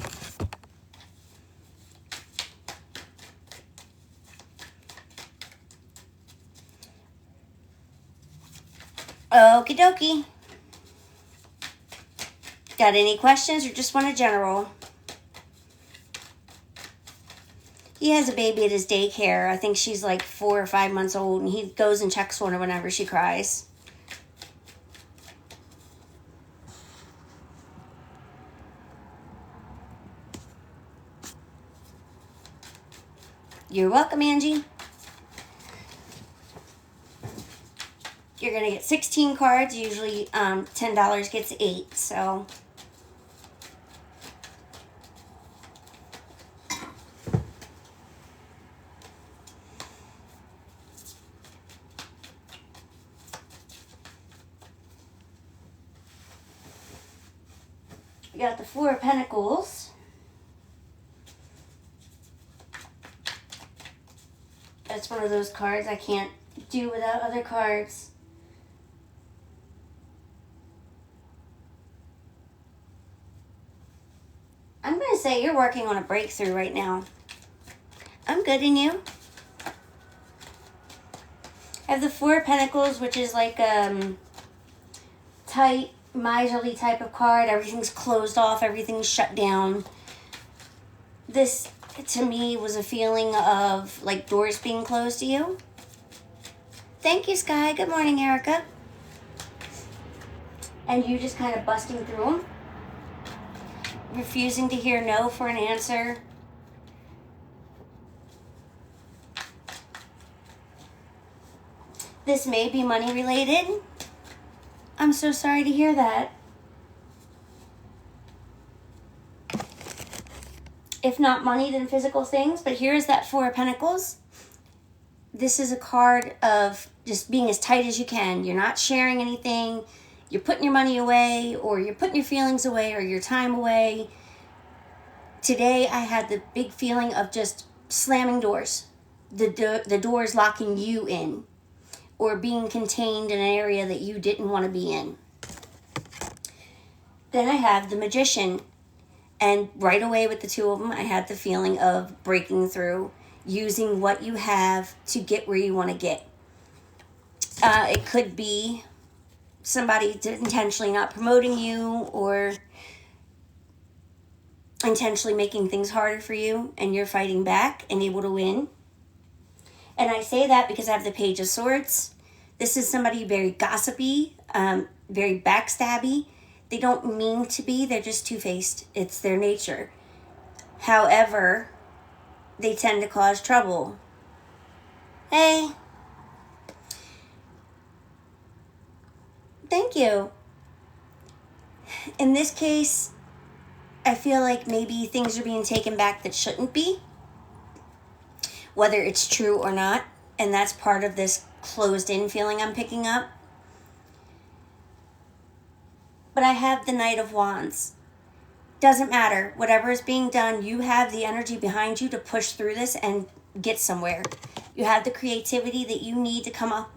Okie dokie. Got any questions or just want a general? He has a baby at his daycare. I think she's like 4 or 5 months old, and he goes and checks on her whenever she cries. You're welcome, Angie. You're going to get 16 cards. Usually $10 gets 8, so... We got the 4 of Pentacles. That's one of those cards I can't do without other cards. I'm going to say you're working on a breakthrough right now. I'm good in you. I have the 4 of Pentacles, which is like tight, miserly type of card. Everything's closed off. Everything's shut down. This, to me, was a feeling of like doors being closed to you. Thank you, Sky. Good morning, Erica. And you just kind of busting through them. Refusing to hear no for an answer. This may be money related. I'm so sorry to hear that. If not money, then physical things. But here's that 4 of Pentacles. This is a card of just being as tight as you can. You're not sharing anything. You're putting your money away, or you're putting your feelings away, or your time away. Today, I had the big feeling of just slamming doors. The doors locking you in, or being contained in an area that you didn't want to be in. Then I have the Magician. And right away with the 2 of them, I had the feeling of breaking through, using what you have to get where you want to get. It could be somebody intentionally not promoting you, or intentionally making things harder for you, and you're fighting back and able to win. And I say that because I have the Page of Swords. This is somebody very gossipy, very backstabby. They don't mean to be. They're just two-faced. It's their nature. However, they tend to cause trouble. Hey. Thank you. In this case, I feel like maybe things are being taken back that shouldn't be, whether it's true or not. And that's part of this closed-in feeling I'm picking up. But I have the Knight of Wands. Doesn't matter. Whatever is being done, you have the energy behind you to push through this and get somewhere. You have the creativity that you need to come up,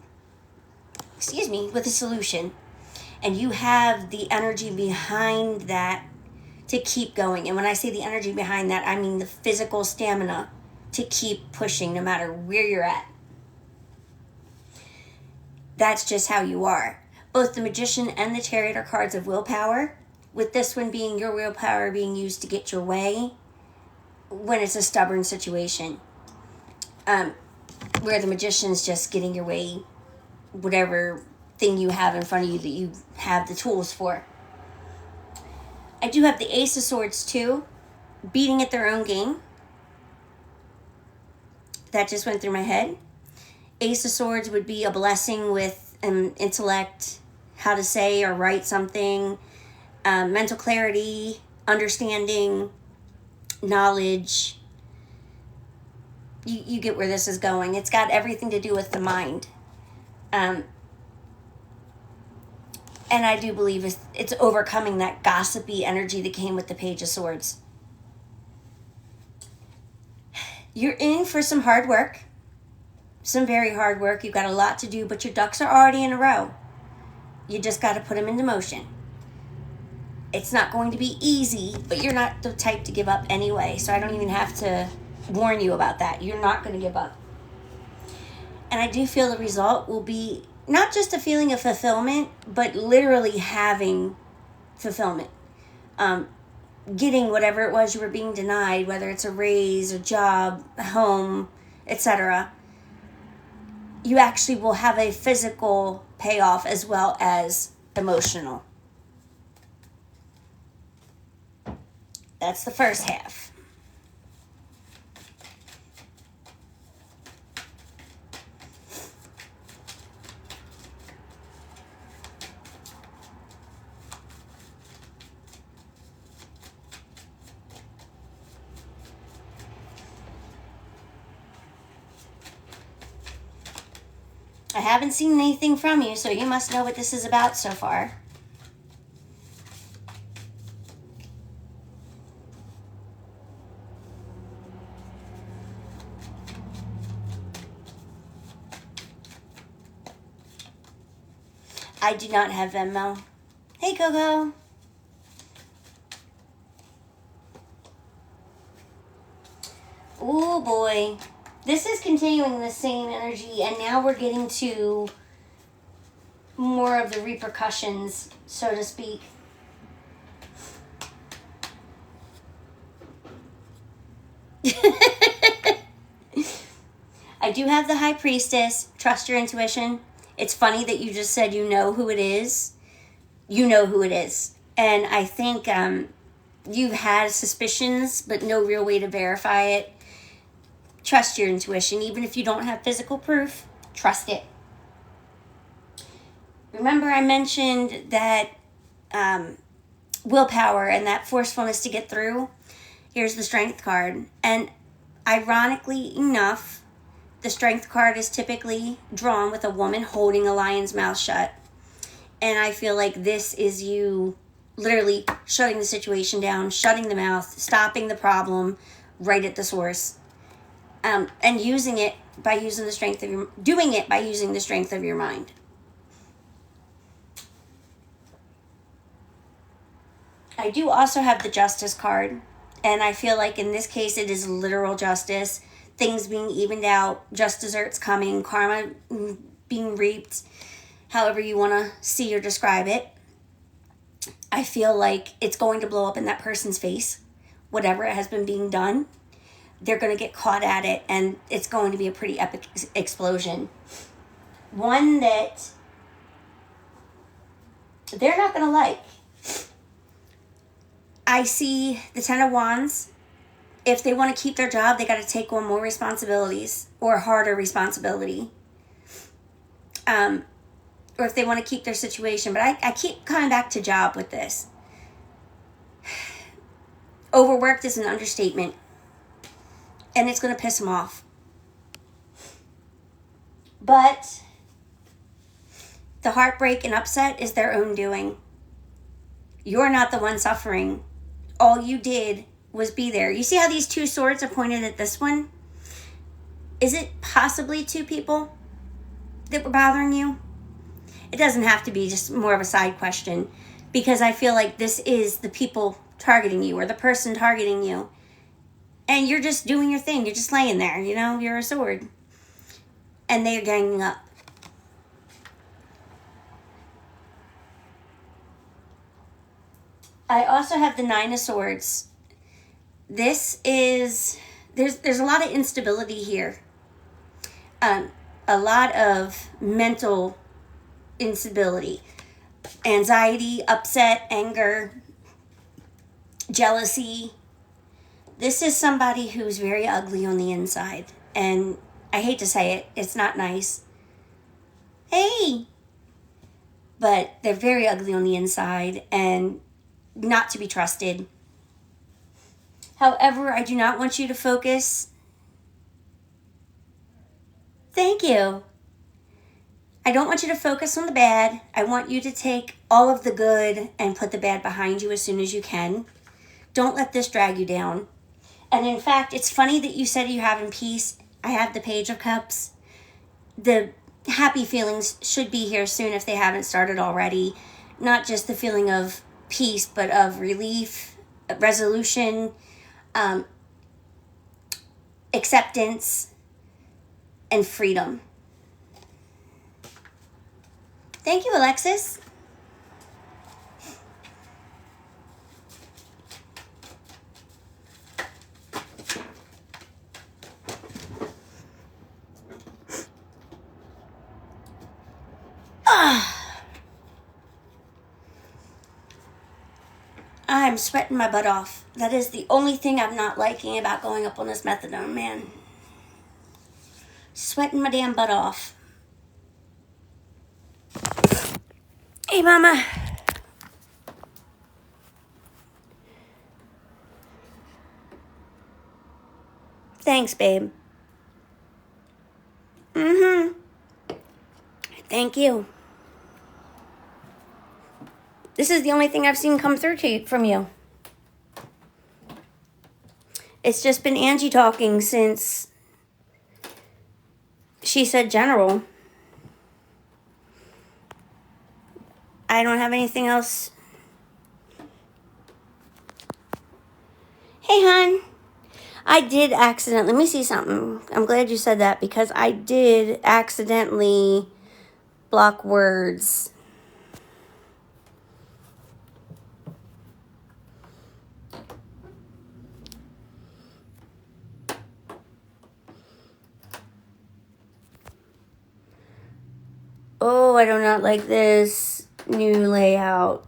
with a solution. And you have the energy behind that to keep going. And when I say the energy behind that, I mean the physical stamina to keep pushing no matter where you're at. That's just how you are. Both the Magician and the Chariot are cards of willpower, with this one being your willpower being used to get your way when it's a stubborn situation. Where the Magician's just getting your way, whatever thing you have in front of you that you have the tools for. I do have the Ace of Swords too, beating at their own game. That just went through my head. Ace of Swords would be a blessing with intellect, how to say or write something, mental clarity, understanding, knowledge. You get where this is going. It's got everything to do with the mind. And I do believe it's overcoming that gossipy energy that came with the Page of Swords. You're in for some hard work. Some very hard work. You've got a lot to do, but your ducks are already in a row. You just got to put them into motion. It's not going to be easy, but you're not the type to give up anyway, so I don't even have to warn you about that. You're not going to give up. And I do feel the result will be not just a feeling of fulfillment, but literally having fulfillment. Getting whatever it was you were being denied, whether it's a raise, a job, a home, etc. You actually will have a physical payoff as well as emotional. That's the first half. I haven't seen anything from you, so you must know what this is about so far. I do not have Venmo. Hey, Coco. Oh, boy. This is continuing the same energy, and now we're getting to more of the repercussions, so to speak. I do have the High Priestess. Trust your intuition. It's funny that you just said you know who it is. You know who it is. And I think you've had suspicions, but no real way to verify it. Trust your intuition. Even if you don't have physical proof, trust it. Remember I mentioned that willpower and that forcefulness to get through? Here's the Strength card. And ironically enough, the Strength card is typically drawn with a woman holding a lion's mouth shut. And I feel like this is you literally shutting the situation down, shutting the mouth, stopping the problem right at the source. And using it by using the strength of your, doing it by using the strength of your mind. I do also have the Justice card, and I feel like in this case it is literal justice, things being evened out, just desserts coming, karma being reaped, however you want to see or describe it. I feel like it's going to blow up in that person's face, whatever has been being done. They're going to get caught at it, and it's going to be a pretty epic explosion. One that they're not going to like. I see the Ten of Wands. If they want to keep their job, they got to take on more responsibilities or harder responsibility. Or if they want to keep their situation. But I keep coming back to job with this. Overworked is an understatement. And it's going to piss them off. But the heartbreak and upset is their own doing. You're not the one suffering. All you did was be there. You see how these two swords are pointed at this one? Is it possibly 2 people that were bothering you? It doesn't have to be, just more of a side question, because I feel like this is the people targeting you or the person targeting you. And you're just doing your thing. You're just laying there, you know, you're a sword. And they're ganging up. I also have the 9 of Swords. This is, there's a lot of instability here. A lot of mental instability. Anxiety, upset, anger, jealousy. This is somebody who's very ugly on the inside. And I hate to say it, it's not nice. Hey! But they're very ugly on the inside and not to be trusted. However, I do not want you to focus. Thank you. I don't want you to focus on the bad. I want you to take all of the good and put the bad behind you as soon as you can. Don't let this drag you down. And in fact, it's funny that you said you're having peace. I have the Page of Cups. The happy feelings should be here soon if they haven't started already. Not just the feeling of peace, but of relief, resolution, acceptance, and freedom. Thank you, Alexis. I'm sweating my butt off. That is the only thing I'm not liking about going up on this methadone, man. Sweating my damn butt off. Hey, Mama. Thanks, babe. Thank you. This is the only thing I've seen come through from you. It's just been Angie talking since she said general. I don't have anything else. Hey, hon. I did accidentally, let me see something. I'm glad you said that because I did accidentally block words. Oh, I do not like this new layout.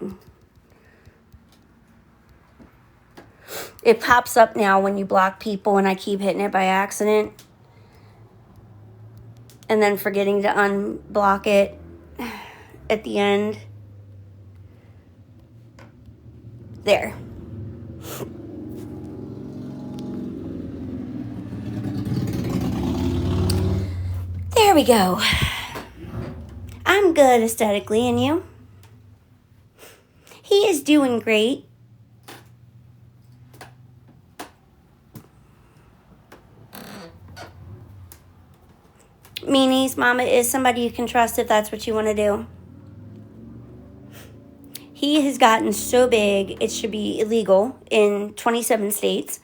It pops up now when you block people and I keep hitting it by accident. And then forgetting to unblock it at the end. There. There we go. I'm good aesthetically, and you? He is doing great. Meanies, Mama is somebody you can trust if that's what you want to do. He has gotten so big, it should be illegal in 27 states,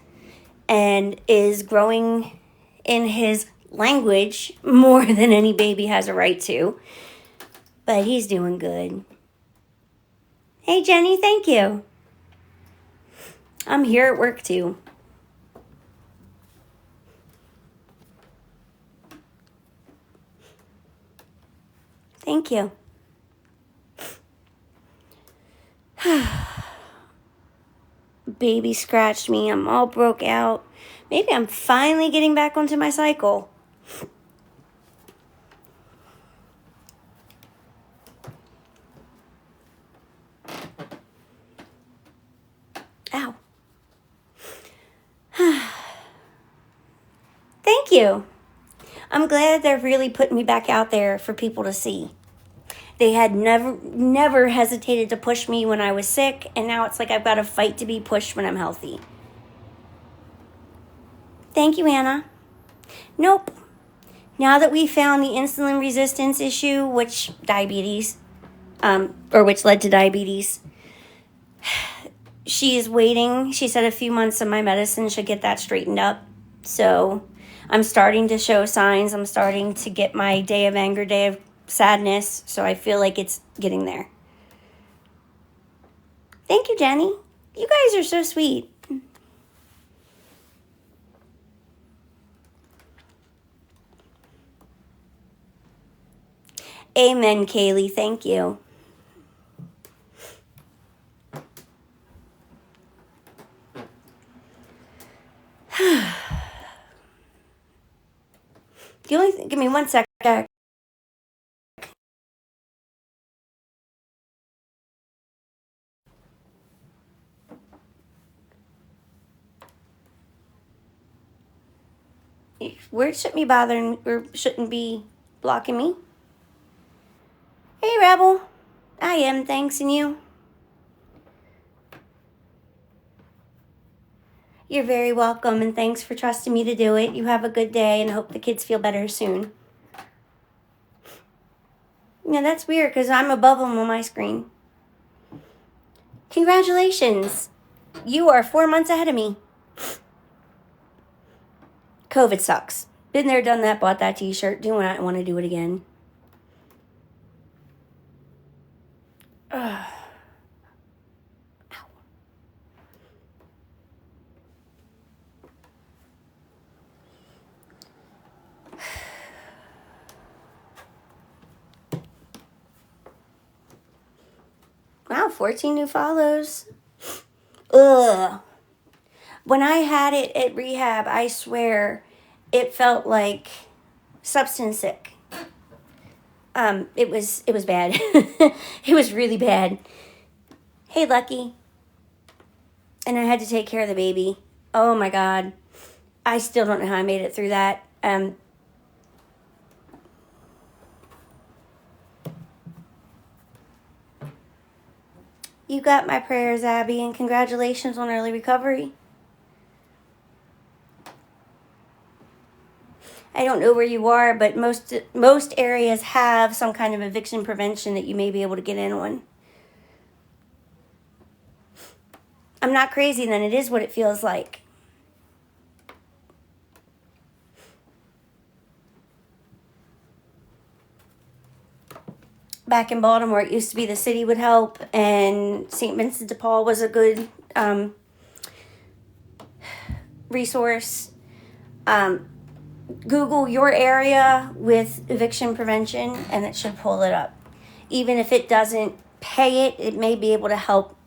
and is growing in his language more than any baby has a right to. But he's doing good. Hey, Jenny, thank you. I'm here at work, too. Thank you. Baby scratched me. I'm all broke out. Maybe I'm finally getting back onto my cycle. Ow. Thank you. I'm glad they're really putting me back out there for people to see. They had never hesitated to push me when I was sick, and now it's like I've got to fight to be pushed when I'm healthy. Thank you, Anna. Nope. Now that we found the insulin resistance issue, which led to diabetes, she is waiting. She said a few months of my medicine should get that straightened up. So I'm starting to show signs. I'm starting to get my day of anger, day of sadness. So I feel like it's getting there. Thank you, Jenny. You guys are so sweet. Amen, Kaylee. Thank you. Give me 1 sec. Words shouldn't be bothering or shouldn't be blocking me. Hey, Rebel. I am, thanks, and you? You're very welcome, and thanks for trusting me to do it. You have a good day, and I hope the kids feel better soon. Yeah, that's weird, because I'm above them on my screen. Congratulations. You are 4 months ahead of me. COVID sucks. Been there, done that, bought that t-shirt. Do not want to do it again. Ugh. Wow, 14 new follows. Ugh. When I had it at rehab, I swear, it felt like substance sick. It was bad. It was really bad. Hey, Lucky. And I had to take care of the baby. Oh my God. I still don't know how I made it through that. You got my prayers, Abby, and congratulations on early recovery. I don't know where you are, but most areas have some kind of eviction prevention that you may be able to get in on. I'm not crazy then. It is what it feels like. Back in Baltimore, it used to be the city would help, and St. Vincent de Paul was a good resource. Google your area with eviction prevention, and it should pull it up. Even if it doesn't pay it, it may be able to help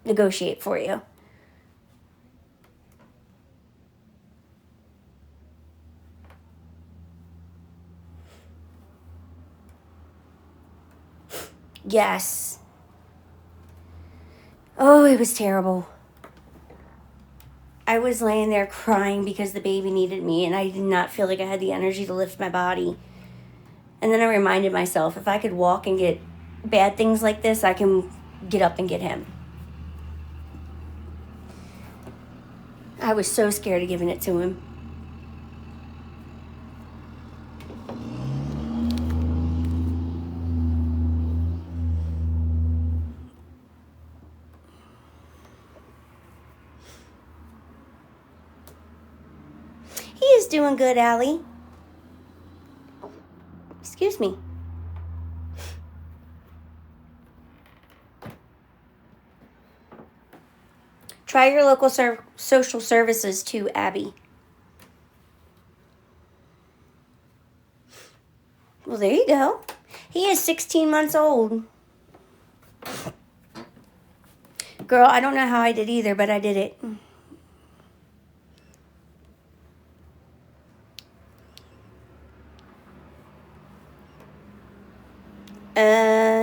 negotiate for you. Yes. Oh, it was terrible. I was laying there crying because the baby needed me, and I did not feel like I had the energy to lift my body. And then I reminded myself, if I could walk and get bad things like this, I can get up and get him. I was so scared of giving it to him. He is doing good, Allie. Excuse me. Try your local social services too, Abby. Well, there you go. He is 16 months old. Girl, I don't know how I did either, but I did it.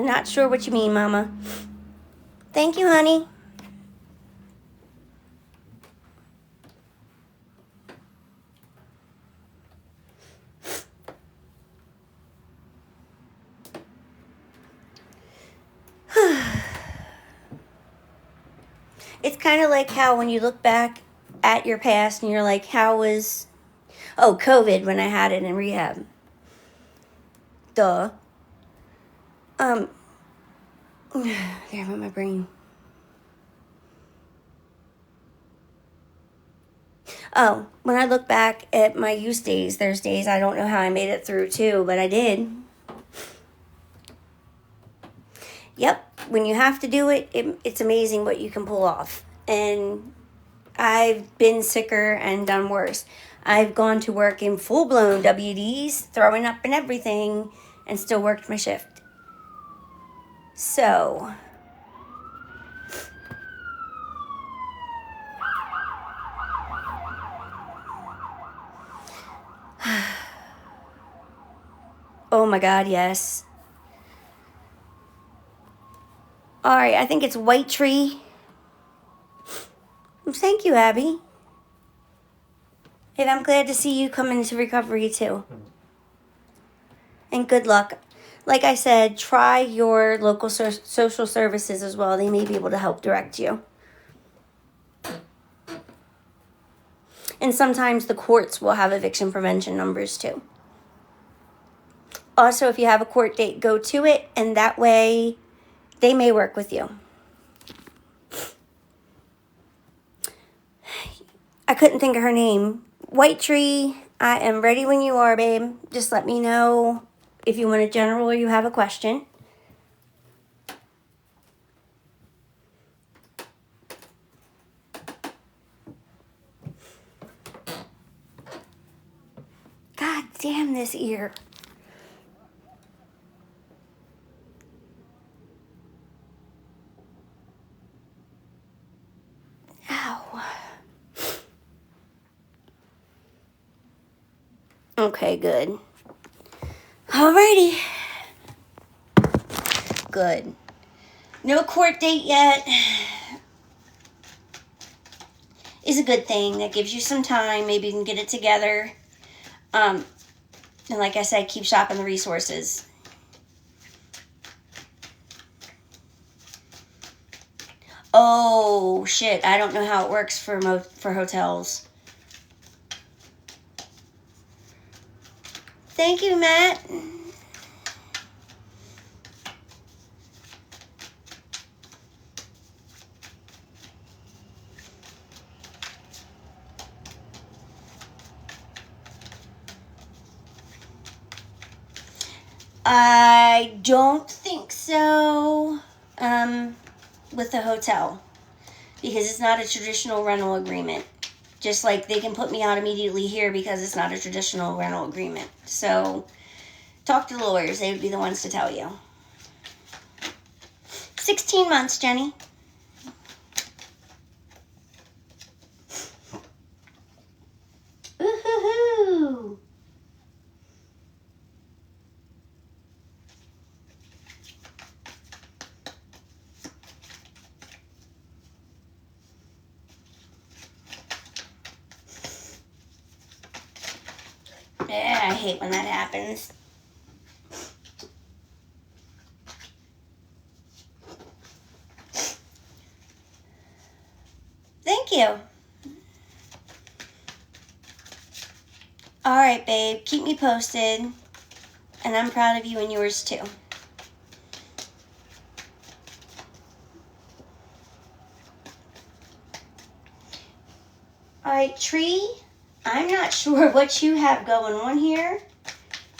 Not sure what you mean, Mama. Thank you, honey. It's kind of like how when you look back at your past and you're like, how was Oh, COVID when I had it in rehab. Duh. Damn it, my brain. Oh, when I look back at my use days, there's days I don't know how I made it through too, but I did. Yep, when you have to do it, it's amazing what you can pull off. And I've been sicker and done worse. I've gone to work in full-blown WDs, throwing up and everything, and still worked my shift. So, oh my God, yes. All right, I think it's White Tree. Thank you, Abby. And I'm glad to see you come into recovery too. And good luck. Like I said, try your local social services as well. They may be able to help direct you. And sometimes the courts will have eviction prevention numbers too. Also, if you have a court date, go to it, and that way they may work with you. I couldn't think of her name. White Tree, I am ready when you are, babe. Just let me know if you want a general or you have a question. God damn this ear. Ow. Okay, good. Alrighty. Good. No court date yet. Is a good thing. That gives you some time. Maybe you can get it together. And like I said, keep shopping the resources. Oh, shit. I don't know how it works for hotels. Thank you, Matt. I don't think so with the hotel, because it's not a traditional rental agreement. Just like they can put me out immediately here because it's not a traditional rental agreement. So talk to the lawyers. They would be the ones to tell you. 16 months, Jenny. Ooh-hoo-hoo. Yeah, I hate when that happens. Thank you. All right, babe. Keep me posted. And I'm proud of you and yours too. All right, Tree. I'm not sure what you have going on here,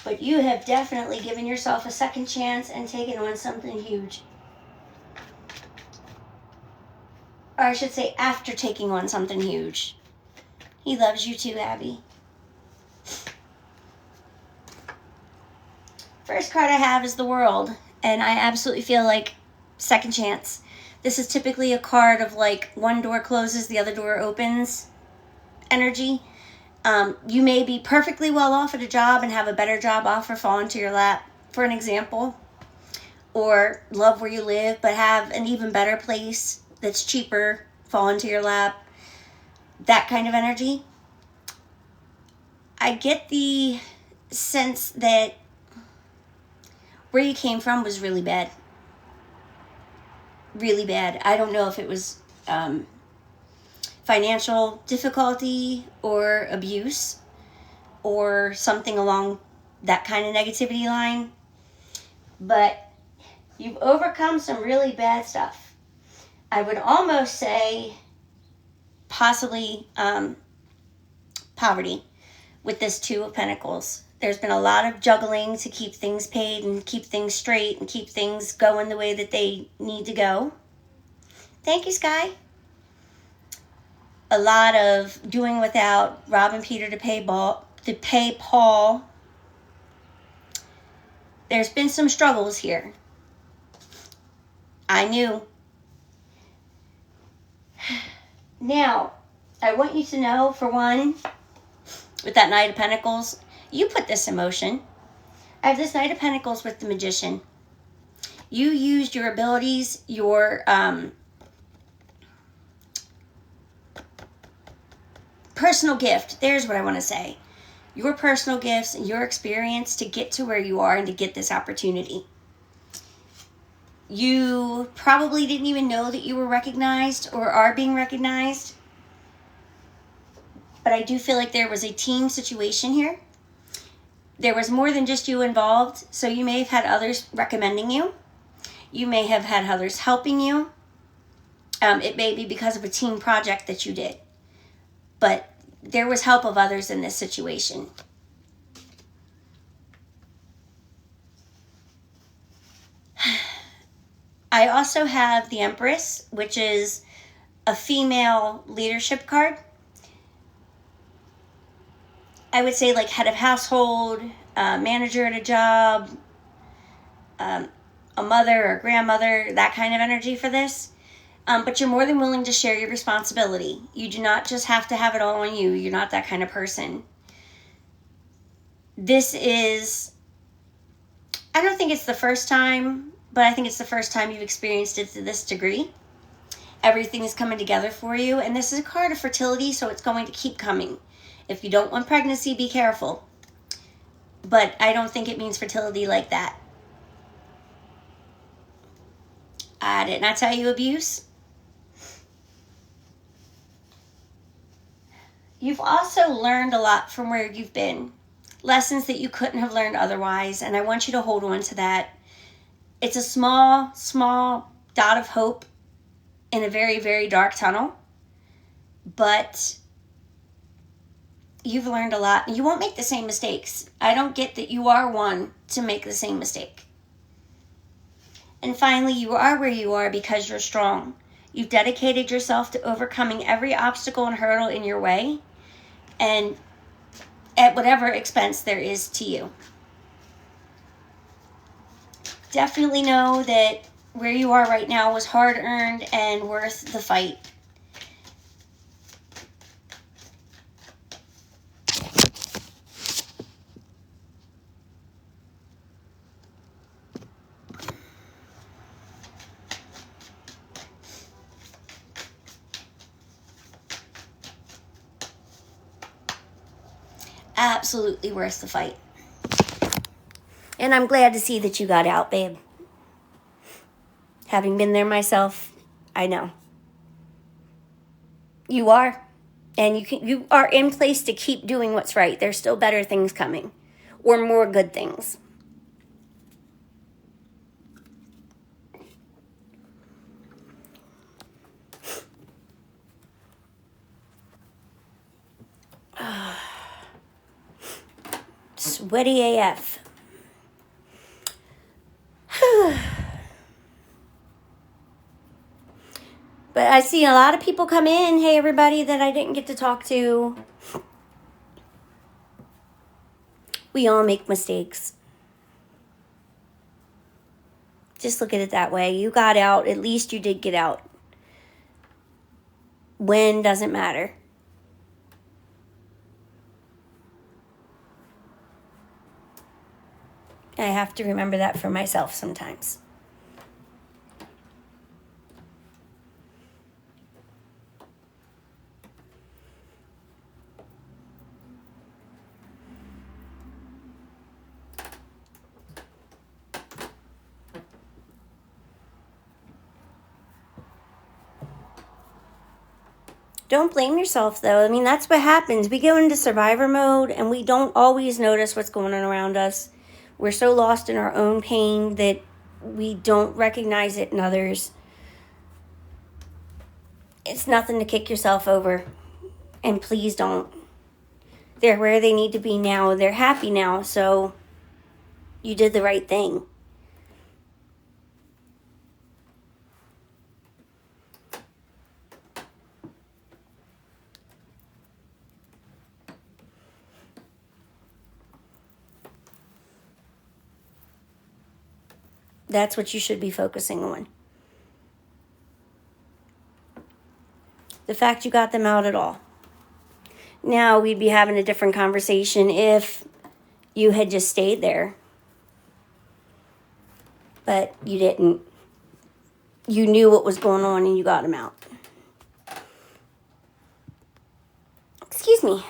but you have definitely given yourself a second chance and taken on something huge. Or I should say, after taking on something huge. He loves you too, Abby. First card I have is the World, and I absolutely feel like second chance. This is typically a card of like one door closes, the other door opens energy. You may be perfectly well off at a job and have a better job offer fall into your lap, for an example. Or love where you live, but have an even better place that's cheaper fall into your lap. That kind of energy. I get the sense that where you came from was really bad. Really bad. I don't know if it was financial difficulty or abuse. or something along that kind of negativity line. But you've overcome some really bad stuff. I would almost say possibly poverty with this Two of Pentacles. There's been a lot of juggling to keep things paid and keep things straight and keep things going the way that they need to go. Thank you, Sky. A lot of doing without, robbing Peter to pay Paul. There's been some struggles here. I knew. Now, I want you to know, for one, with that Knight of Pentacles, you put this in motion. I have this Knight of Pentacles with the Magician. You used your abilities, your personal gift. There's what I want to say. Your personal gifts and your experience to get to where you are and to get this opportunity. You probably didn't even know that you were recognized or are being recognized. But I do feel like there was a team situation here. There was more than just you involved. So you may have had others recommending you. You may have had others helping you. It may be because of a team project that you did. But there was help of others in this situation. I also have the Empress, which is a female leadership card. I would say like head of household, manager at a job, a mother or grandmother, that kind of energy for this. But you're more than willing to share your responsibility. You do not just have to have it all on you. You're not that kind of person. This is, I don't think it's the first time, but I think it's the first time you've experienced it to this degree. Everything is coming together for you. And this is a card of fertility, so it's going to keep coming. If you don't want pregnancy, be careful. But I don't think it means fertility like that. I did not tell you abuse. You've also learned a lot from where you've been. Lessons that you couldn't have learned otherwise. And I want you to hold on to that. It's a small, small dot of hope in a very, very dark tunnel. But you've learned a lot. You won't make the same mistakes. I don't get that you are one to make the same mistake. And finally, you are where you are because you're strong. You've dedicated yourself to overcoming every obstacle and hurdle in your way, and at whatever expense there is to you. Definitely know that where you are right now was hard-earned and worth the fight. Absolutely worth the fight. And I'm glad to see that you got out, babe. Having been there myself, I know. You are. And you are in place to keep doing what's right. There's still better things coming. Or more good things. Sweaty AF. But I see a lot of people come in. Hey, everybody that I didn't get to talk to. We all make mistakes. Just look at it that way. You got out. At least you did get out. When doesn't matter. I have to remember that for myself sometimes. Don't blame yourself, though. I mean, that's what happens. We go into survivor mode and we don't always notice what's going on around us. We're so lost in our own pain that we don't recognize it in others. It's nothing to kick yourself over. And please don't. They're where they need to be now. They're happy now, so you did the right thing. That's what you should be focusing on. The fact you got them out at all. Now we'd be having a different conversation if you had just stayed there. But you didn't. You knew what was going on and you got them out. Excuse me.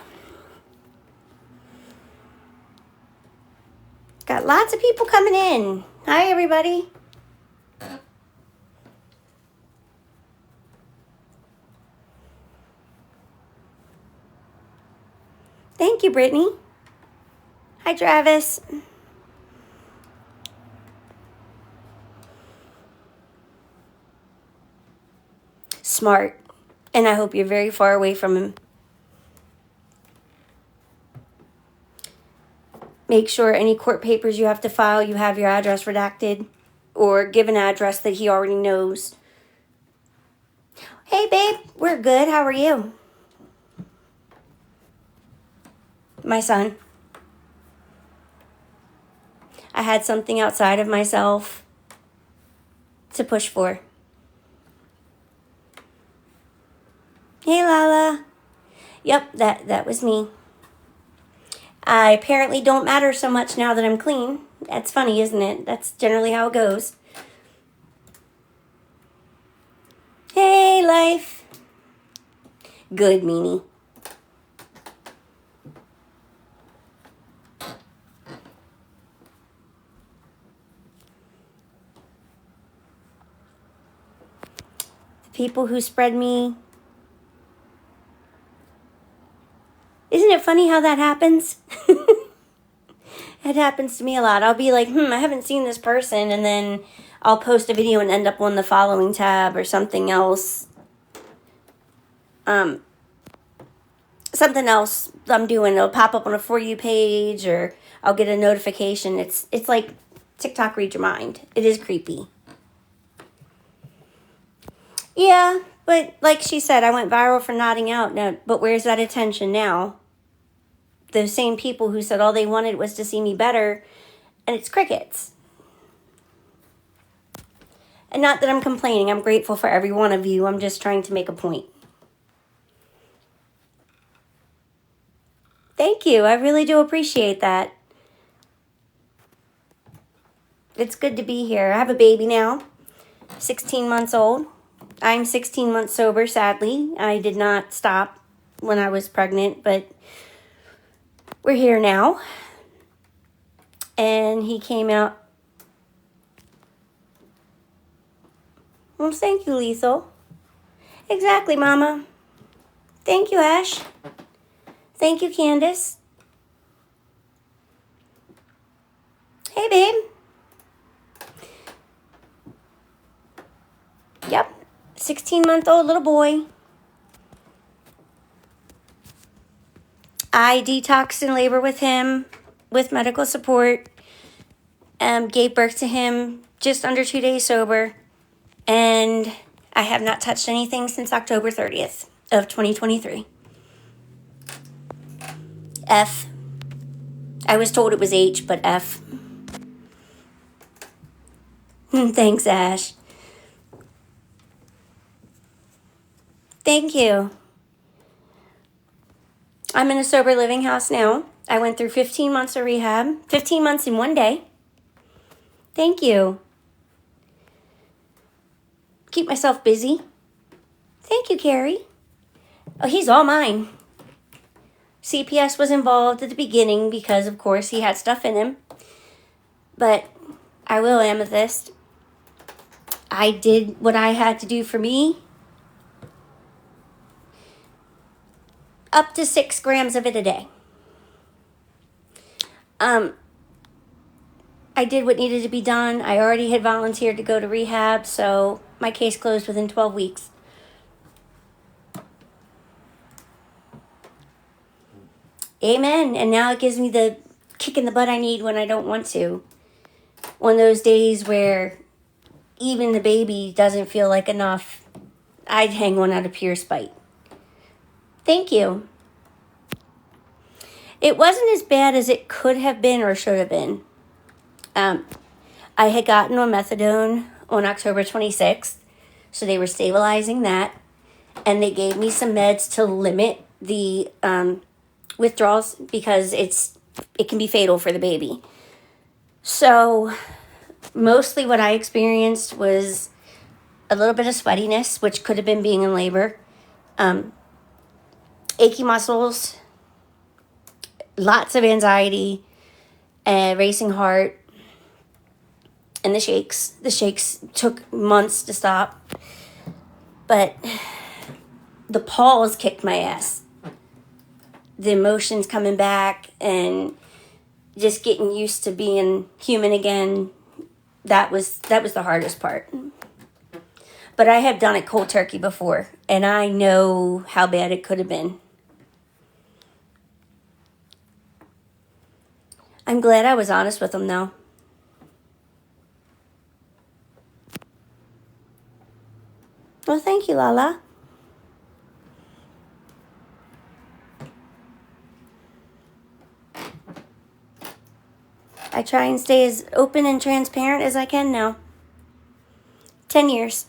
Got lots of people coming in. Hi, everybody. Thank you, Brittany. Hi, Travis. Smart. And I hope you're very far away from him. Make sure any court papers you have to file, you have your address redacted or give an address that he already knows. Hey, babe. We're good. How are you? My son. I had something outside of myself to push for. Hey, Lala. Yep, that was me. I apparently don't matter so much now that I'm clean. That's funny, isn't it? That's generally how it goes. Hey, life. Good, meanie. The people who spread me. Isn't it funny how that happens? It happens to me a lot. I'll be like, I haven't seen this person, and then I'll post a video and end up on the following tab or something else. Something else I'm doing. It'll pop up on a For You page, or I'll get a notification. It's like TikTok read your mind. It is creepy. Yeah, but like she said, I went viral for nodding out. Now, but where's that attention now? Those same people who said all they wanted was to see me better, and it's crickets. And not that I'm complaining. I'm grateful for every one of you. I'm just trying to make a point. Thank you. I really do appreciate that. It's good to be here. I have a baby now, 16 months old. I'm 16 months sober, sadly. I did not stop when I was pregnant, but we're here now. And he came out. Well, thank you, Lethal. Exactly, Mama. Thank you, Ash. Thank you, Candace. Hey, babe. Yep, 16-month-old little boy. I detoxed in labor with him, with medical support. Gave birth to him just under 2 days sober. And I have not touched anything since October 30th of 2023. F. I was told it was H, but F. Thanks, Ash. Thank you. I'm in a sober living house now. I went through 15 months of rehab. 15 months in one day. Thank you. Keep myself busy. Thank you, Carrie. Oh, he's all mine. CPS was involved at the beginning because, of course, he had stuff in him. But I will, Amethyst. I did what I had to do for me. up to 6 grams of it a day. I did what needed to be done. I already had volunteered to go to rehab, so my case closed within 12 weeks. Amen. And now it gives me the kick in the butt I need when I don't want to. One of those days where even the baby doesn't feel like enough, I'd hang one out of pure spite. Thank you. It wasn't as bad as it could have been or should have been. I had gotten on methadone on October 26th, so they were stabilizing that, and they gave me some meds to limit the withdrawals because it can be fatal for the baby. So mostly what I experienced was a little bit of sweatiness, which could have been being in labor, achy muscles, lots of anxiety, racing heart, and the shakes. The shakes took months to stop, but the pause kicked my ass. The emotions coming back and just getting used to being human again, that was the hardest part. But I have done it cold turkey before, and I know how bad it could have been. I'm glad I was honest with them, though. Well, thank you, Lala. I try and stay as open and transparent as I can now. 10 years.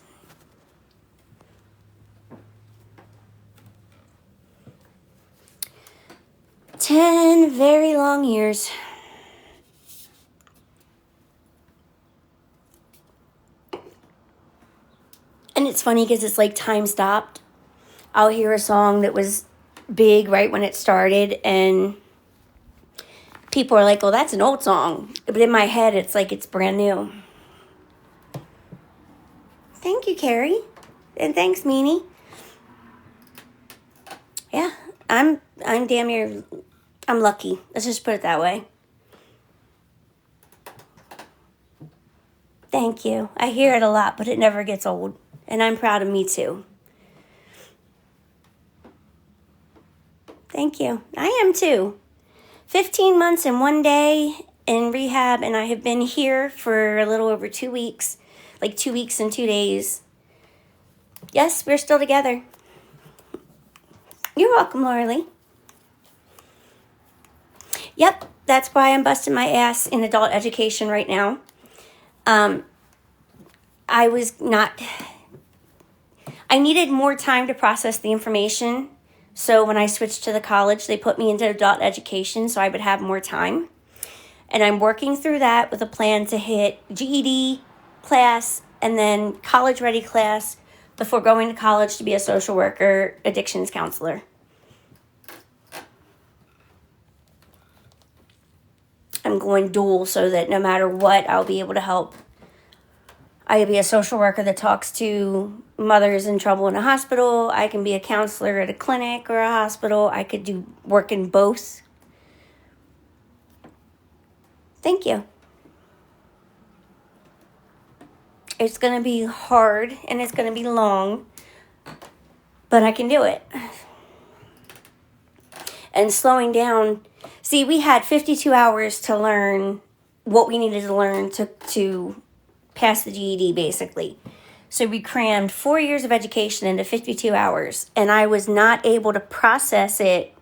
Ten very long years. And it's funny because it's like time stopped. I'll hear a song that was big right when it started, and people are like, well, that's an old song. But in my head, it's like it's brand new. Thank you, Carrie. And thanks, Meanie. Yeah, I'm damn near, I'm lucky. Let's just put it that way. Thank you. I hear it a lot, but it never gets old. And I'm proud of me, too. Thank you. I am, too. 15 months and 1 day in rehab, and I have been here for a little over 2 weeks. Like 2 weeks and 2 days. Yes, we're still together. You're welcome, Laura Lee. Yep, that's why I'm busting my ass in adult education right now. I needed more time to process the information. So when I switched to the college, they put me into adult education so I would have more time. And I'm working through that with a plan to hit GED class and then college ready class before going to college to be a social worker, addictions counselor. I'm going dual so that no matter what, I'll be able to help. I could be a social worker that talks to mothers in trouble in a hospital. I can be a counselor at a clinic or a hospital. I could do work in both. Thank you. It's going to be hard and it's going to be long, but I can do it. And slowing down. See, we had 52 hours to learn what we needed to learn to pass the GED, basically. So we crammed 4 years of education into 52 hours, and I was not able to process it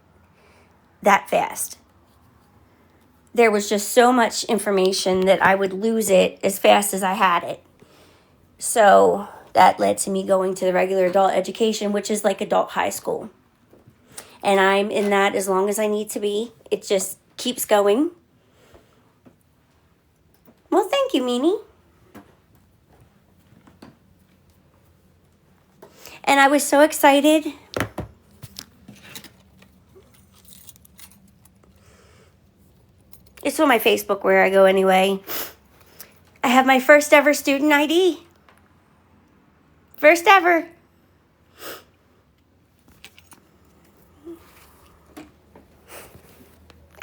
that fast. There was just so much information that I would lose it as fast as I had it. So that led to me going to the regular adult education, which is like adult high school. And I'm in that as long as I need to be. It just keeps going. Well, thank you, Meanie. And I was so excited. It's on my Facebook where I go anyway. I have my first ever student ID. First ever.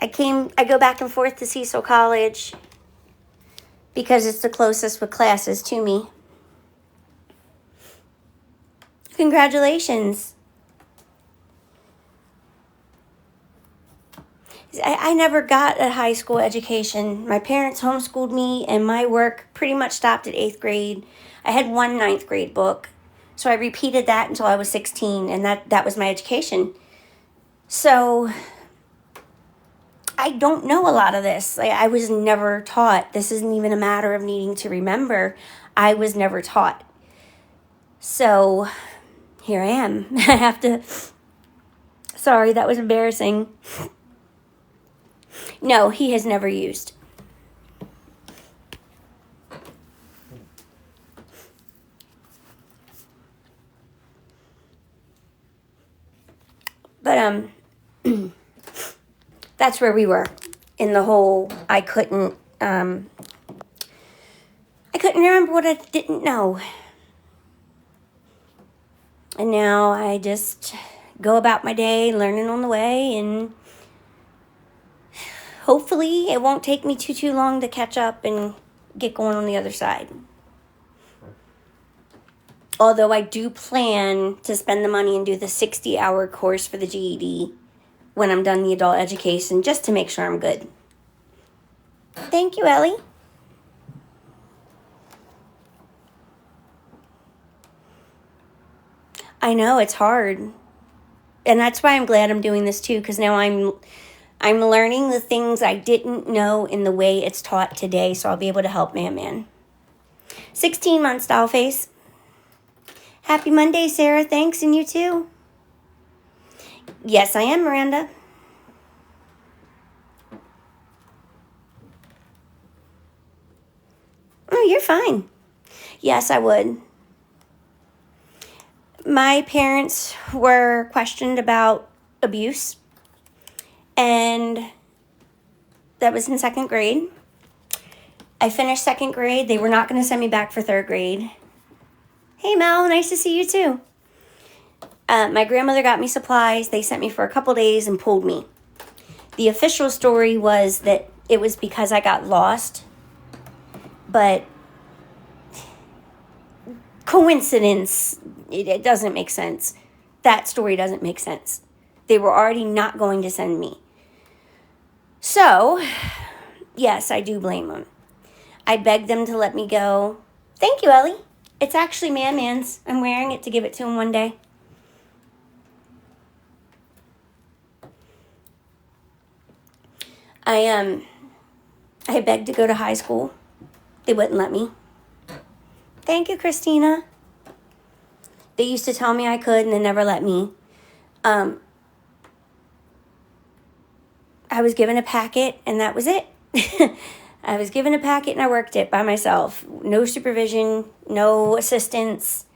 I go back and forth to Cecil College because it's the closest with classes to me. Congratulations. I never got a high school education. My parents homeschooled me, and my work pretty much stopped at 8th grade. I had one 9th grade book, so I repeated that until I was 16, and that was my education. So I don't know a lot of this. I was never taught. This isn't even a matter of needing to remember. I was never taught. So here I am. I have to... Sorry, that was embarrassing. No, he has never used. But that's where we were in the whole I couldn't remember what I didn't know. And now I just go about my day learning on the way, and hopefully it won't take me too long to catch up and get going on the other side. Although I do plan to spend the money and do the 60-hour course for the GED when I'm done the adult education, just to make sure I'm good. Thank you, Ellie. I know, it's hard. And that's why I'm glad I'm doing this too, because now I'm learning the things I didn't know in the way it's taught today, so I'll be able to help Man. 16 months, Dollface. Happy Monday, Sarah. Thanks, and you too. Yes, I am, Miranda. Oh, you're fine. Yes, I would. My parents were questioned about abuse, and that was in 2nd grade. I finished 2nd grade. They were not going to send me back for 3rd grade. Hey, Mel, nice to see you too. My grandmother got me supplies. They sent me for a couple days and pulled me. The official story was that it was because I got lost, but coincidence, it doesn't make sense. That story doesn't make sense. They were already not going to send me. So, yes, I do blame them. I begged them to let me go. Thank you, Ellie. It's actually Man's. I'm wearing it to give it to him one day. I begged to go to high school. They wouldn't let me. Thank you, Christina. They used to tell me I could, and they never let me. I was given a packet, and that was it. I was given a packet, and I worked it by myself. No supervision, no assistance.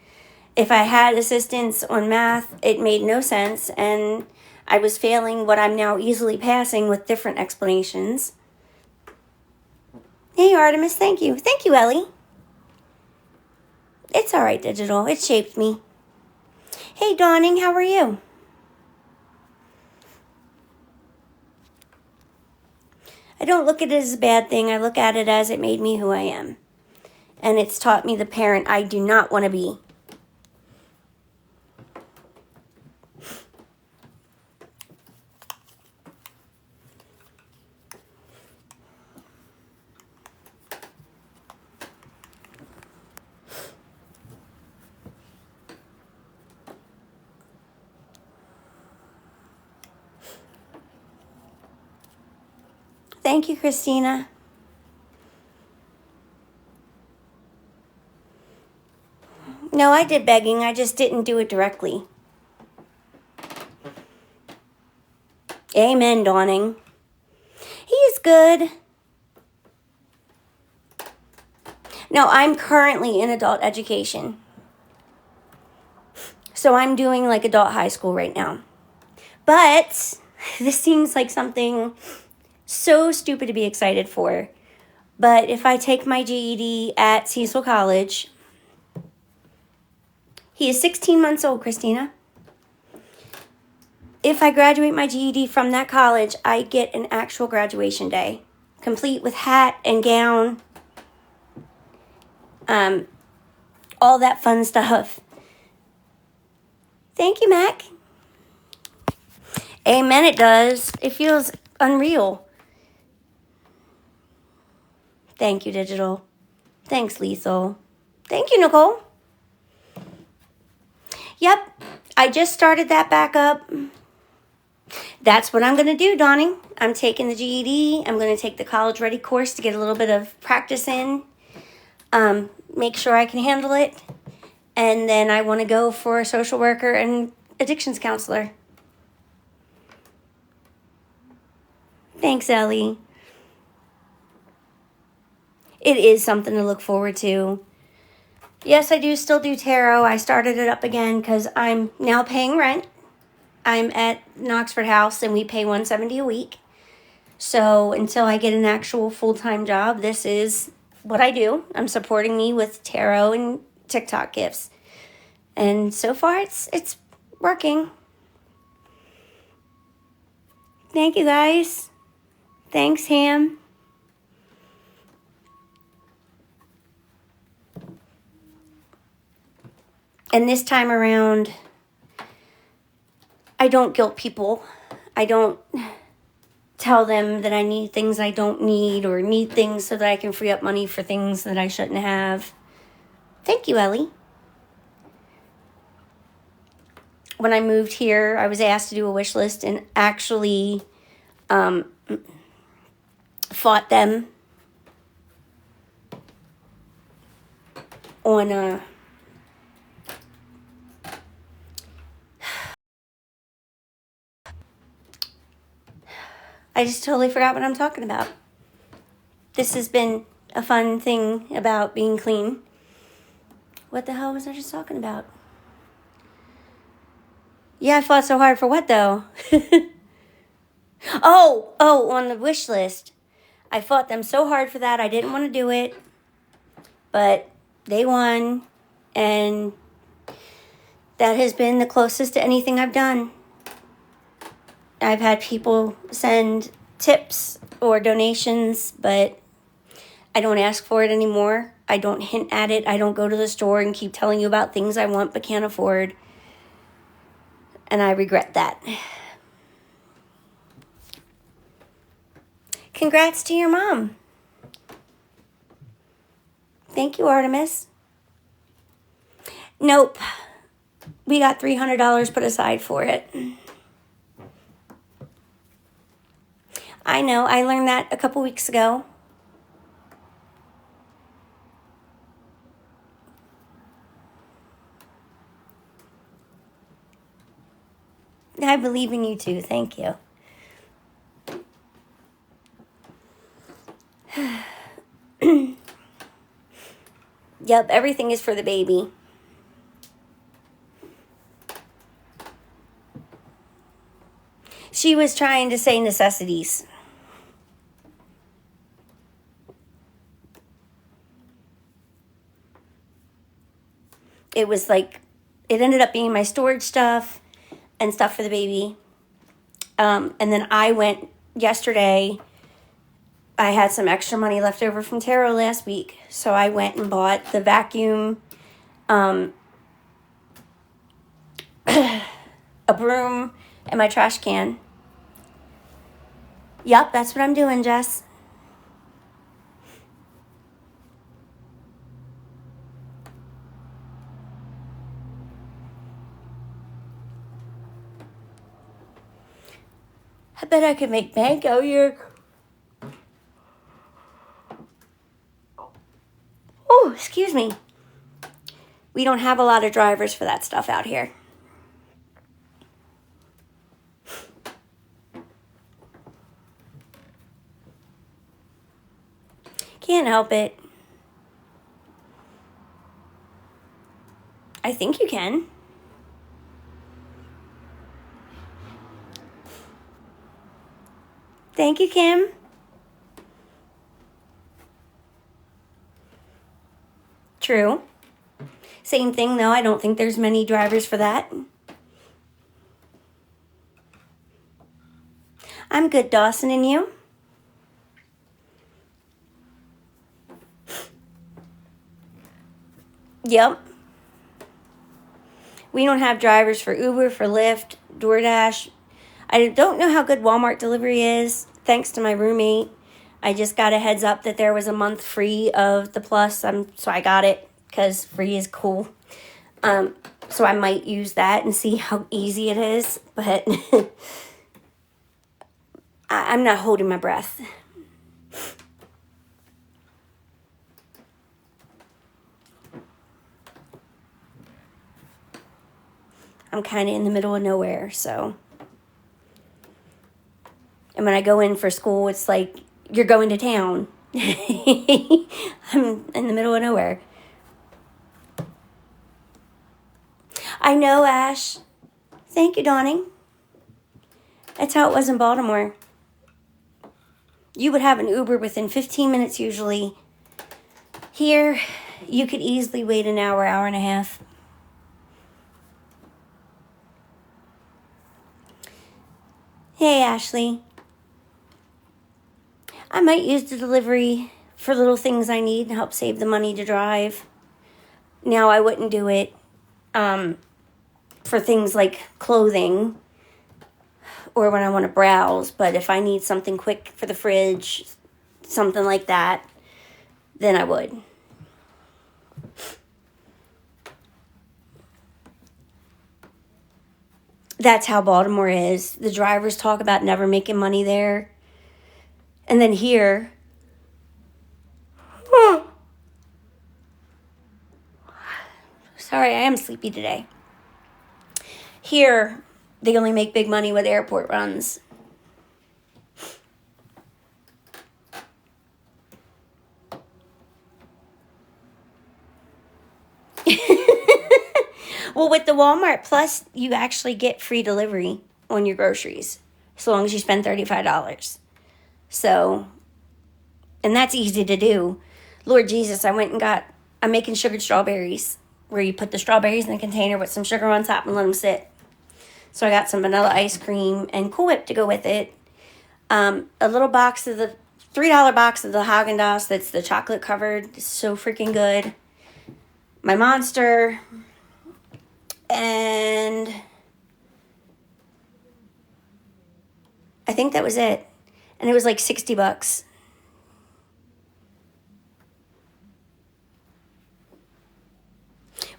If I had assistance on math, it made no sense, and I was failing what I'm now easily passing with different explanations. Hey, Artemis, thank you. Thank you, Ellie. It's all right, Digital. It shaped me. Hey, Dawning, how are you? I don't look at it as a bad thing. I look at it as it made me who I am. And it's taught me the parent I do not want to be. Thank you, Christina. No, I did begging. I just didn't do it directly. Amen, Dawning. He is good. No, I'm currently in adult education. So I'm doing like adult high school right now. But this seems like something so stupid to be excited for. But if I take my GED at Cecil College, he is 16 months old, Christina. if I graduate my GED from that college, I get an actual graduation day, complete with hat and gown, all that fun stuff. Thank you, Mac. Amen, it does. It feels unreal. Thank you, Digital. Thanks, Lethal. Thank you, Nicole. Yep, I just started that back up. That's what I'm going to do, Donnie. I'm taking the GED. I'm going to take the college ready course to get a little bit of practice in. Make sure I can handle it. And then I want to go for a social worker and addictions counselor. Thanks, Ellie. It is something to look forward to. Yes, I do still do tarot. I started it up again because I'm now paying rent. I'm at an Oxford house and we pay $170 a week. So until I get an actual full-time job, this is what I do. I'm supporting me with tarot and TikTok gifts. And so far it's working. Thank you guys. Thanks, Ham. And this time around, I don't guilt people. I don't tell them that I need things I don't need or need things so that I can free up money for things that I shouldn't have. Thank you, Ellie. When I moved here, I was asked to do a wish list and actually fought them on I just totally forgot what I'm talking about. This has been a fun thing about being clean. What the hell was I just talking about? Yeah, I fought so hard for what, though? Oh, on the wish list. I fought them so hard for that. I didn't want to do it. But they won. And that has been the closest to anything I've done. I've had people send tips or donations, but I don't ask for it anymore. I don't hint at it. I don't go to the store and keep telling you about things I want but can't afford. And I regret that. Congrats to your mom. Thank you, Artemis. Nope. We got $300 put aside for it. I know. I learned that a couple weeks ago. I believe in you too. Thank you. Yep, everything is for the baby. She was trying to say necessities. It was like, it ended up being my storage stuff and stuff for the baby. And then I went yesterday. I had some extra money left over from tarot last week. So I went and bought the vacuum, a broom, and my trash can. Yep, that's what I'm doing, Jess. I bet I could make bank out here. Oh, excuse me. We don't have a lot of drivers for that stuff out here. Can't help it. I think you can. Thank you, Kim. True. Same thing, though. I don't think there's many drivers for that. I'm good, Dawson, and you? Yep. We don't have drivers for Uber, for Lyft, DoorDash. I don't know how good Walmart delivery is, thanks to my roommate. I just got a heads up that there was a month free of the Plus, so I got it because free is cool. So I might use that and see how easy it is, but I'm not holding my breath. I'm kind of in the middle of nowhere, so. And when I go in for school, it's like, you're going to town. I'm in the middle of nowhere. I know, Ash. Thank you, Dawning. That's how it was in Baltimore. You would have an Uber within 15 minutes usually. Here, you could easily wait an hour, hour and a half. Hey, Ashley. I might use the delivery for little things I need to help save the money to drive. Now, I wouldn't do it for things like clothing or when I want to browse, but if I need something quick for the fridge, something like that, then I would. That's how Baltimore is. The drivers talk about never making money there. And then here, sorry, I am sleepy today. Here, they only make big money with airport runs. Well, with the Walmart Plus, you actually get free delivery on your groceries, so long as you spend $35. So, and that's easy to do. Lord Jesus, I'm making sugared strawberries, where you put the strawberries in a container with some sugar on top and let them sit. So I got some vanilla ice cream and Cool Whip to go with it. A little box of the $3 box of the Haagen-Dazs that's the chocolate covered. It's so freaking good. My Monster. And I think that was it. And it was like $60.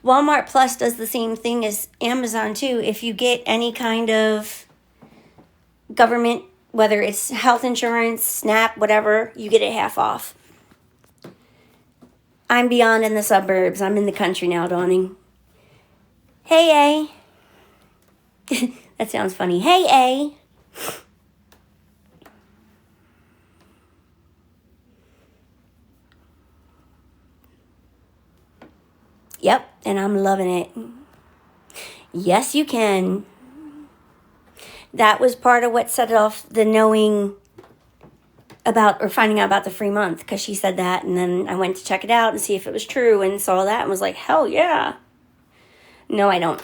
Walmart Plus does the same thing as Amazon too. If you get any kind of government, whether it's health insurance, SNAP, whatever, you get it half off. I'm beyond in the suburbs. I'm in the country now, Dawning. Hey, A. That sounds funny. Hey, A. Yep, and I'm loving it. Yes, you can. That was part of what set off the knowing about or finding out about the free month, because she said that, and then I went to check it out and see if it was true and saw that and was like, hell yeah. No, I don't.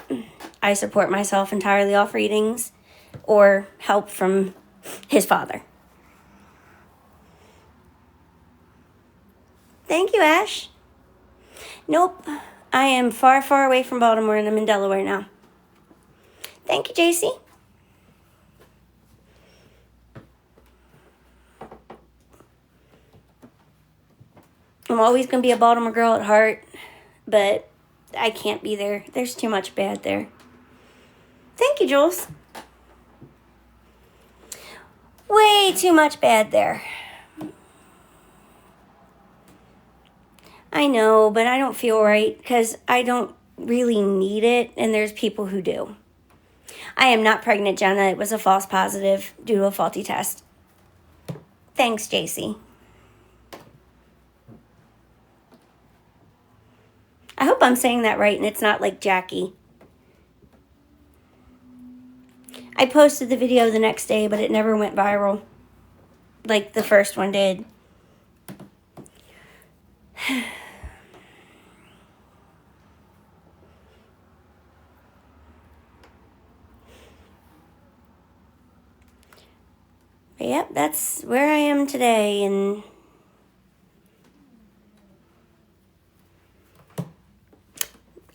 I support myself entirely off readings or help from his father. Thank you, Ash. Nope. I am far, far away from Baltimore and I'm in Delaware now. Thank you, JC. I'm always going to be a Baltimore girl at heart, but I can't be there. There's too much bad there. Thank you, Jules. Way too much bad there. I know, but I don't feel right because I don't really need it, and there's people who do. I am not pregnant, Jenna. It was a false positive due to a faulty test. Thanks, JC. I hope I'm saying that right and it's not like Jackie. I posted the video the next day, but it never went viral like the first one did. But yep, that's where I am today. And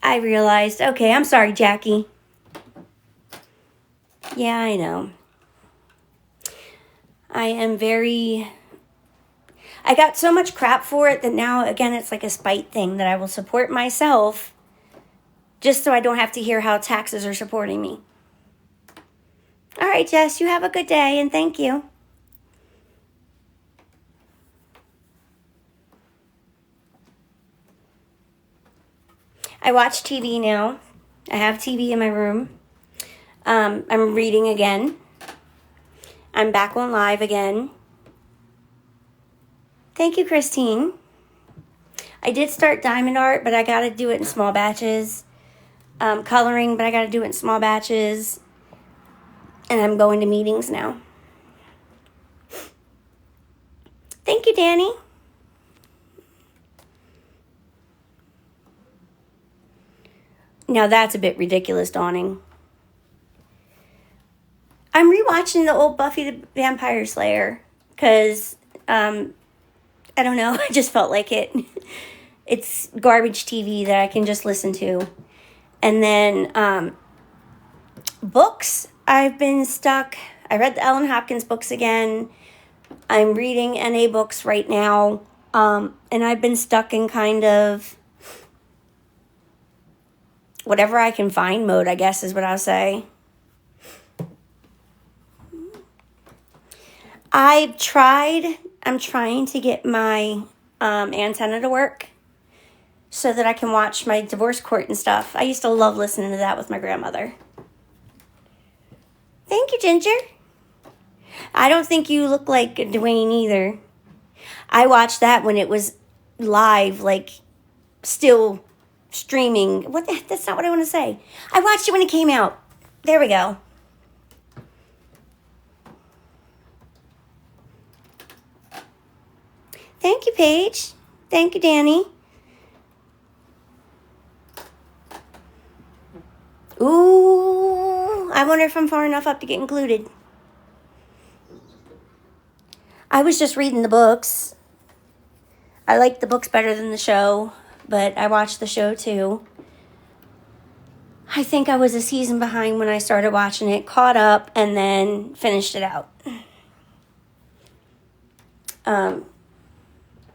I realized, okay, I'm sorry, Jackie. Yeah, I know. I got so much crap for it that now, again, it's like a spite thing that I will support myself just so I don't have to hear how taxes are supporting me. All right, Jess, you have a good day, and thank you. I watch TV now. I have TV in my room. I'm reading again. I'm back on live again. Thank you, Christine. I did start diamond art, but I got to do it in small batches. Coloring, but I got to do it in small batches. And I'm going to meetings now. Thank you, Danny. Now that's a bit ridiculous, Dawning. I'm rewatching the old Buffy the Vampire Slayer because, I don't know, I just felt like it. It's garbage TV that I can just listen to. And then books, I've been stuck. I read the Ellen Hopkins books again. I'm reading NA books right now. And I've been stuck in kind of whatever I can find mode, I guess is what I'll say. I'm trying to get my antenna to work so that I can watch my divorce court and stuff. I used to love listening to that with my grandmother. Thank you, Ginger. I don't think you look like Dwayne either. I watched that when it was live, like still streaming. That's not what I want to say. I watched it when it came out. There we go. Thank you, Paige. Thank you, Danny. Ooh, I wonder if I'm far enough up to get included. I was just reading the books. I like the books better than the show, but I watched the show too. I think I was a season behind when I started watching it, caught up, and then finished it out.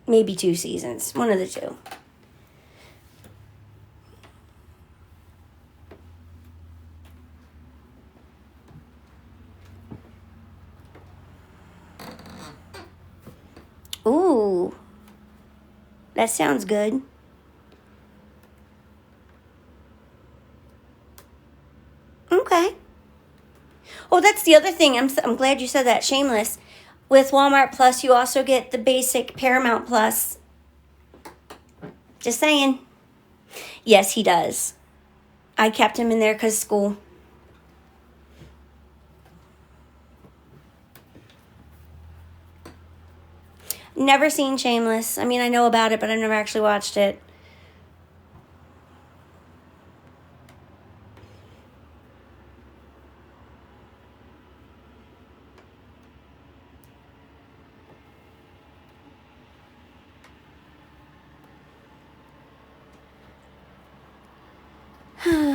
Maybe 2 seasons, one of the two. Ooh, that sounds good. Okay. Oh, that's the other thing. I'm glad you said that. Shameless. With Walmart Plus, you also get the basic Paramount Plus. Just saying. Yes, he does. I kept him in there because school. Never seen Shameless. I mean, I know about it, but I've never actually watched it.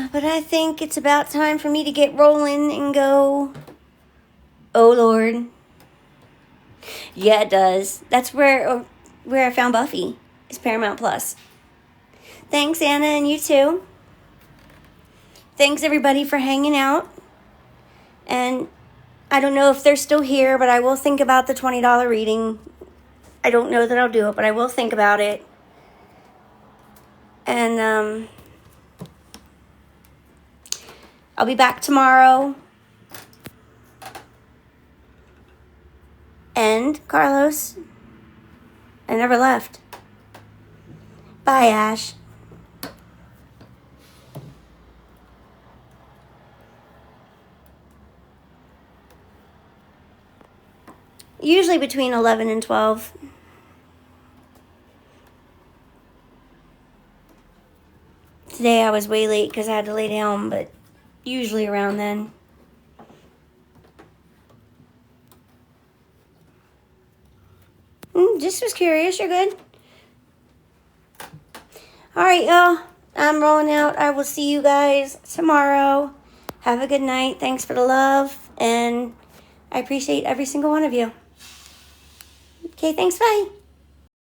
But I think it's about time for me to get rolling and go. Oh, Lord. Yeah, it does. That's where I found Buffy. Is Paramount Plus. Thanks, Anna, and you too. Thanks, everybody, for hanging out. And I don't know if they're still here, but I will think about the $20 reading. I don't know that I'll do it, but I will think about it. And I'll be back tomorrow. And Carlos, I never left. Bye, Ash. Usually between 11 and 12. Today I was way late because I had to lay down, but usually around then. Just was curious. You're good. All right, y'all. I'm rolling out. I will see you guys tomorrow. Have a good night. Thanks for the love. And I appreciate every single one of you. Okay, thanks. Bye.